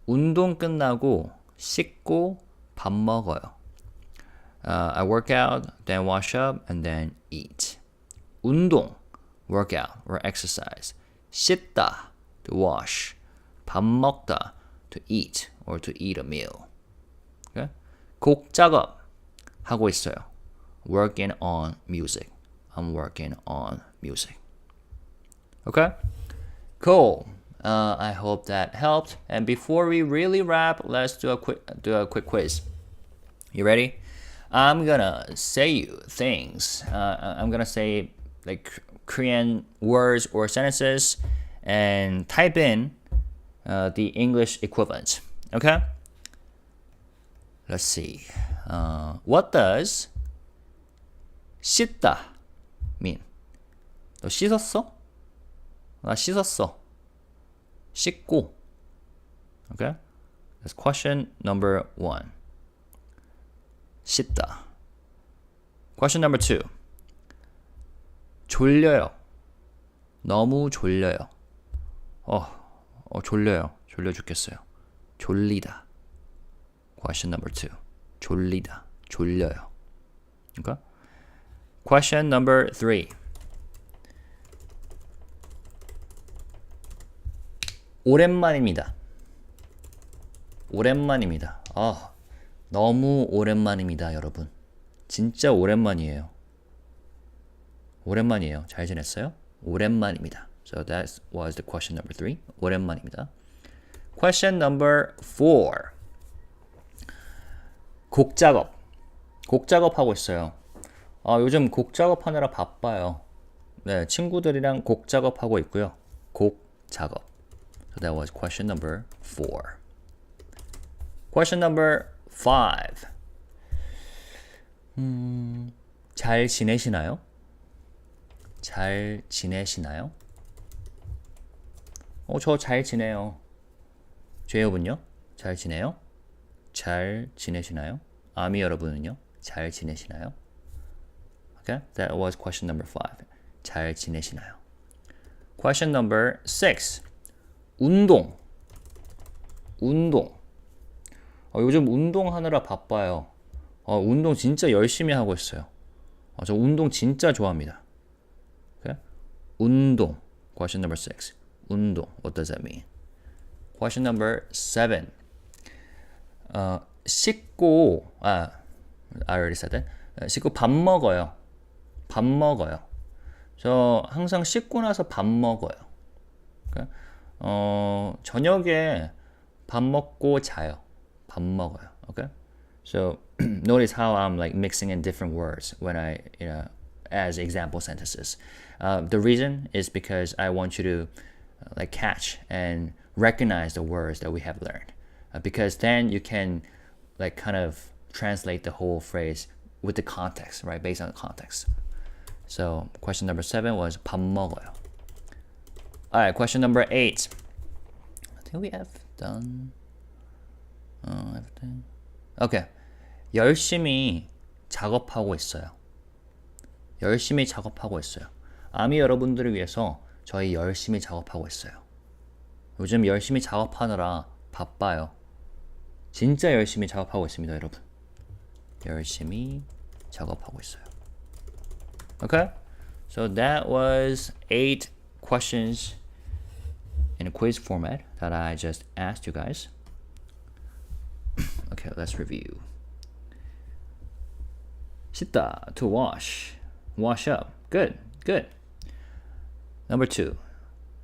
운동 끝나고 씻고 밥 먹어요. I work out, then wash up, and then eat. 운동, workout or exercise. 씻다, to wash. 밥 먹다, to eat or to eat a meal. Okay? 곡 작업 하고 있어요. Working on music. I'm working on music. Okay? Cool. I hope that helped. And before we really wrap, let's do a quick quiz. You ready? I'm gonna say you things. I'm gonna say like Korean words or sentences and type in the English equivalent. Okay? Let's see. What does 씻다 mean? 너 씻었어? 나 씻었어. 씻고. Okay? That's question number 1. 씻다. Question number 2. 졸려요. 너무 졸려요. 졸려요. 졸려 죽겠어요. 졸리다. Question number 2. 졸리다. 졸려요. Okay? Question number 3. 오랜만입니다. 오랜만입니다. 너무 오랜만입니다, 여러분. 진짜 오랜만이에요. 오랜만이에요. 잘 지냈어요? 오랜만입니다. So that was the question number 3. 오랜만입니다. Question number 4. 곡 작업. 곡 작업하고 있어요. 요즘 곡 작업하느라 바빠요. 네, 친구들이랑 곡 작업하고 있고요. 곡 작업. So that was question number 4. Question number 5. 잘 지내시나요? 잘 지내시나요? 저 잘 지내요. 죄여분요? 잘 지내요? 잘 지내시나요? 아미 여러분은요? 잘 지내시나요? Okay, that was question number 5. 잘 지내시나요? Question number 6. 운동. 운동. 요즘 운동하느라 바빠요. 운동 진짜 열심히 하고 있어요. 저 운동 진짜 좋아합니다. Okay? 운동. Question number 6. 운동. What does that mean? Question number 7. 씻고, I already said that. 씻고 밥 먹어요. 밥 먹어요. 저 항상 씻고 나서 밥 먹어요. Okay? 저녁에 밥 먹고 자요. 밥 먹어요. Okay? So notice how I'm like mixing in different words when I, as example sentences. The reason is because I want you to like catch and recognize the words that we have learned. Because then you can like kind of translate the whole phrase with the context, right? Based on the context. So question number 7 was 밥 먹어요. Alright, question number 8. I think we have done everything. Okay. 열심히 작업하고 있어요. 열심히 작업하고 있어요. 아미 여러분들을 위해서 저희 열심히 작업하고 있어요. 요즘 열심히 작업하느라 바빠요. 진짜 열심히 작업하고 있습니다, 여러분. 열심히 작업하고 있어요. Okay? So that was 8 questions in a quiz format that I just asked you guys. Okay, let's review. 씻다, to wash. Wash up. Good, good. Number 2.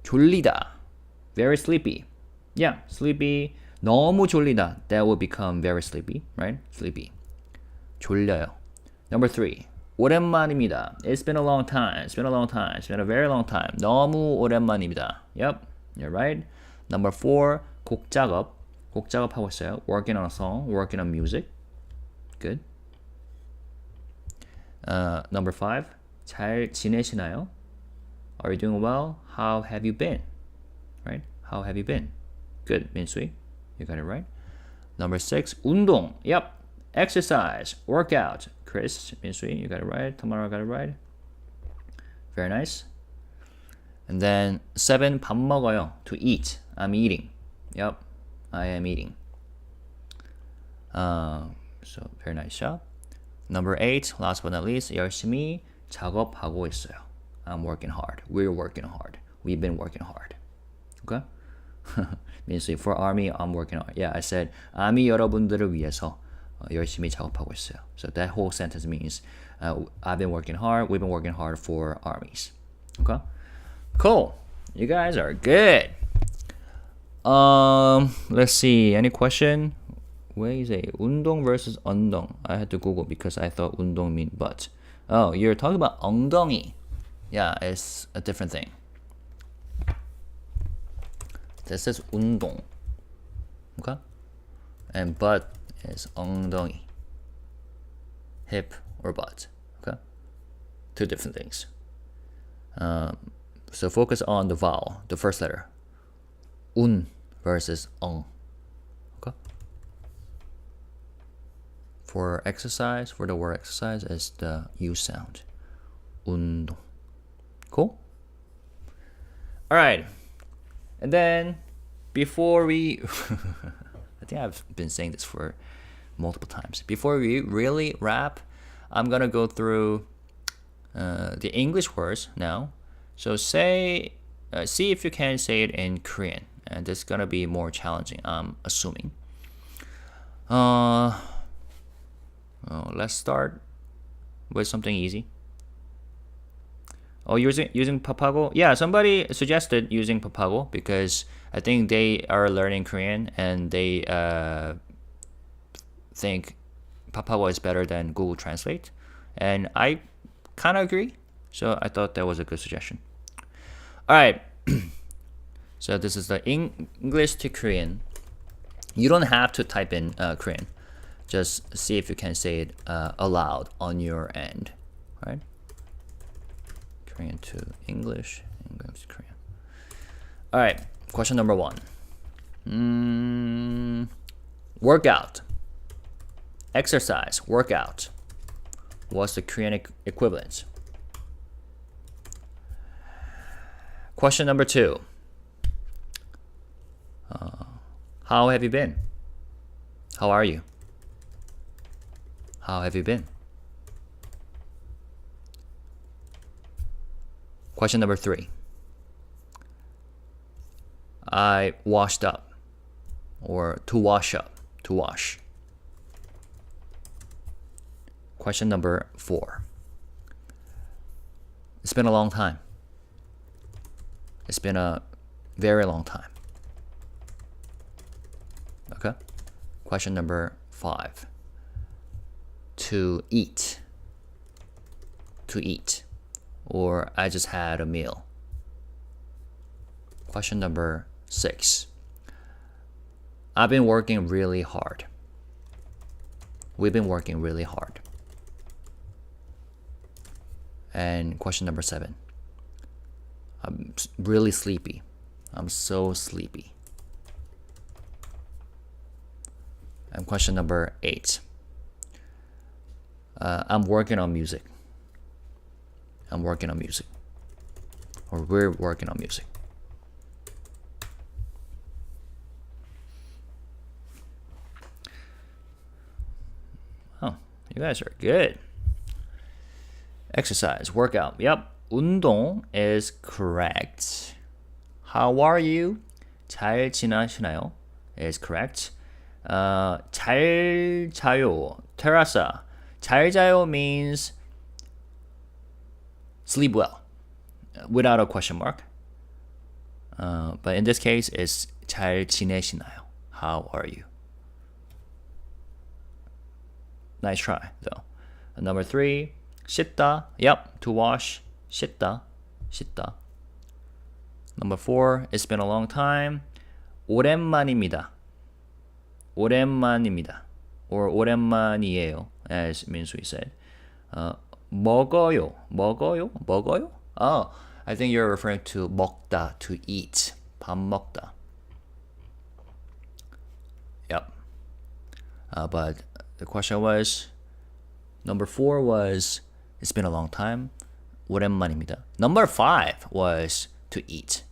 졸리다. Very sleepy. Yeah, sleepy. 너무 졸리다. That will become very sleepy, right? Sleepy. 졸려요. Number 3. 오랜만입니다. It's been a long time. It's been a long time. It's been a very long time. 너무 오랜만입니다. Yep, you're right. Number 4. 곡 작업. 곡 작업하고 있어요. Working on a song. Working on music. Good. Number 5. 잘 지내시나요? Are you doing well? How have you been? Right? How have you been? Good, Minsui. You got it right. Number 6, 운동. Yep. Exercise, workout. Chris, Minsui, you got it right. Tamara got it right. Very nice. And then 7, 밥 먹어요. To eat. I'm eating. Yep. I am eating. So very nice job. Number 8, last but not least, 열심히 작업하고 있어요. I'm working hard. We're working hard. We've been working hard. Okay? means for army, I'm working hard. Yeah, I said army 여러분들을 위해서 열심히 작업하고 있어요. So that whole sentence means I've been working hard. We've been working hard for armies. Okay? Cool. You guys are good. Let's see. Any question? Where is it? 운동 versus 엉덩. I had to Google because I thought 운동 mean butt. Oh, you're talking about 엉덩이. Yeah, it's a different thing. This is 운동. Okay? And butt is 엉덩이. Hip or butt. Okay? Two different things. So focus on the vowel, the first letter. 운 versus 엉. Okay? For exercise, for the word exercise, is the U sound. 운동. Cool? Alright. And then, before we... I think I've been saying this for multiple times. Before we really wrap, I'm gonna go through the English words now. So see if you can say it in Korean. And this is gonna be more challenging, I'm assuming. Let's start with something easy. Oh, using papago? Yeah, somebody suggested using papago because I think they are learning Korean and they think papago is better than Google Translate. And I kind of agree. So I thought that was a good suggestion. All right. So this is the English to Korean. You don't have to type in Korean. Just see if you can say it aloud on your end. All right? Korean to English, English to Korean. All right, question number 1. Workout. Exercise, workout. What's the Korean equivalent? Question number 2. How have you been? How are you? How have you been? Question number 3. I washed up. Or to wash up. To wash. Question number 4. It's been a long time. It's been a very long time. Okay? Question number 5. To eat. To eat. Or I just had a meal. Question number 6. I've been working really hard. We've been working really hard. And question number 7. I'm really sleepy. I'm so sleepy. And question number 8. I'm working on music. I'm working on music. Or we're working on music. Oh, you guys are good. Exercise, workout. Yep. 운동 is correct. How are you? 잘 지나시나요? Is correct. 잘 자요. Terasa. 잘 자요 means sleep well, without a question mark. But in this case, it's 잘 지내시나요? How are you? Nice try, though. Number 3, 씻다. Yep, to wash. 씻다. 씻다. Number 4, it's been a long time. 오랜만입니다. 오랜만입니다. Or 오랜만이에요, as Minsui said. 먹어요. 먹어요? 먹어요? Oh, I think you're referring to 먹다, to eat. 밥 먹다. Yep. But the question was, number 4 was, it's been a long time. 오랜만입니다. Number 5 was to eat.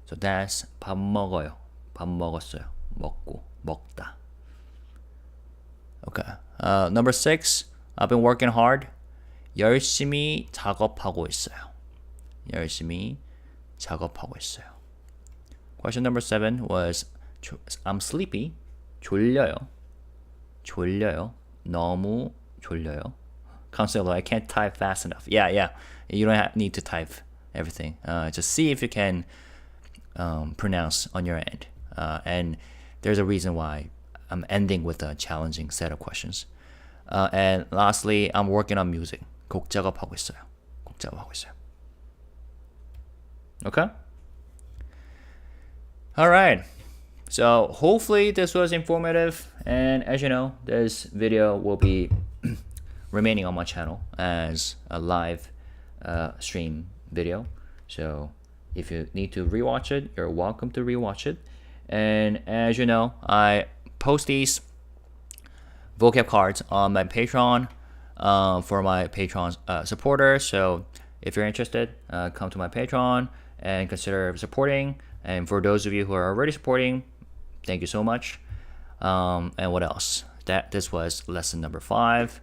So that's 밥 먹어요. 밥 먹었어요. 먹고, 먹다. Okay. Number 6, I've been working hard. 열심히 작업하고 있어요. 열심히 작업하고 있어요. Question number 7 was, I'm sleepy. 졸려요. 졸려요. 너무 졸려요. Counselor, I can't type fast enough. Yeah. You don't need to type everything. Just see if you can pronounce on your end. And there's a reason why I'm ending with a challenging set of questions. And lastly, I'm working on music. 곡 작업하고 있어요. 곡 작업하고 있어요. Okay? Alright. So hopefully this was informative. And as you know, this video will be remaining on my channel as a live stream video. So if you need to rewatch it, you're welcome to rewatch it. And as you know, I post these vocab cards on my Patreon for my Patreon supporters. So if you're interested, come to my Patreon and consider supporting. And for those of you who are already supporting, thank you so much. And what else? This was lesson number 5.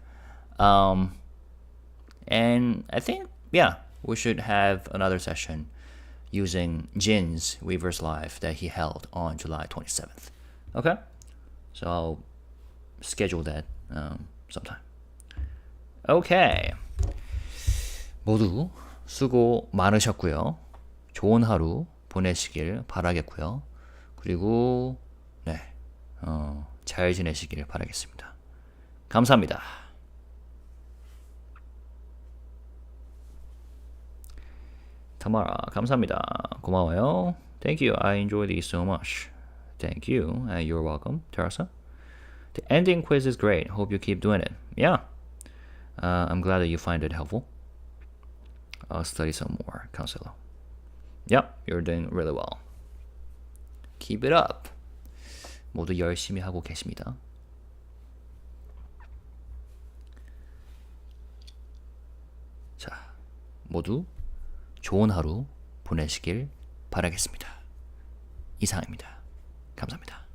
And I think, we should have another session using Jin's Weverse Live that he held on July 27th. Okay? So I'll schedule that sometime. Okay. 모두 수고 많으셨고요. 좋은 하루 보내시길 바라겠고요. 그리고 잘 지내시길 바라겠습니다. 감사합니다. 타마라, 감사합니다. 고마워요. Thank you. I enjoy these so much. Thank you. You're welcome, Teresa. The ending quiz is great. Hope you keep doing it. Yeah. I'm glad that you find it helpful. I'll study some more, Counselor. Yep, you're doing really well. Keep it up. 모두 열심히 하고 계십니다. 자, 모두 좋은 하루 보내시길 바라겠습니다. 이상입니다. 감사합니다.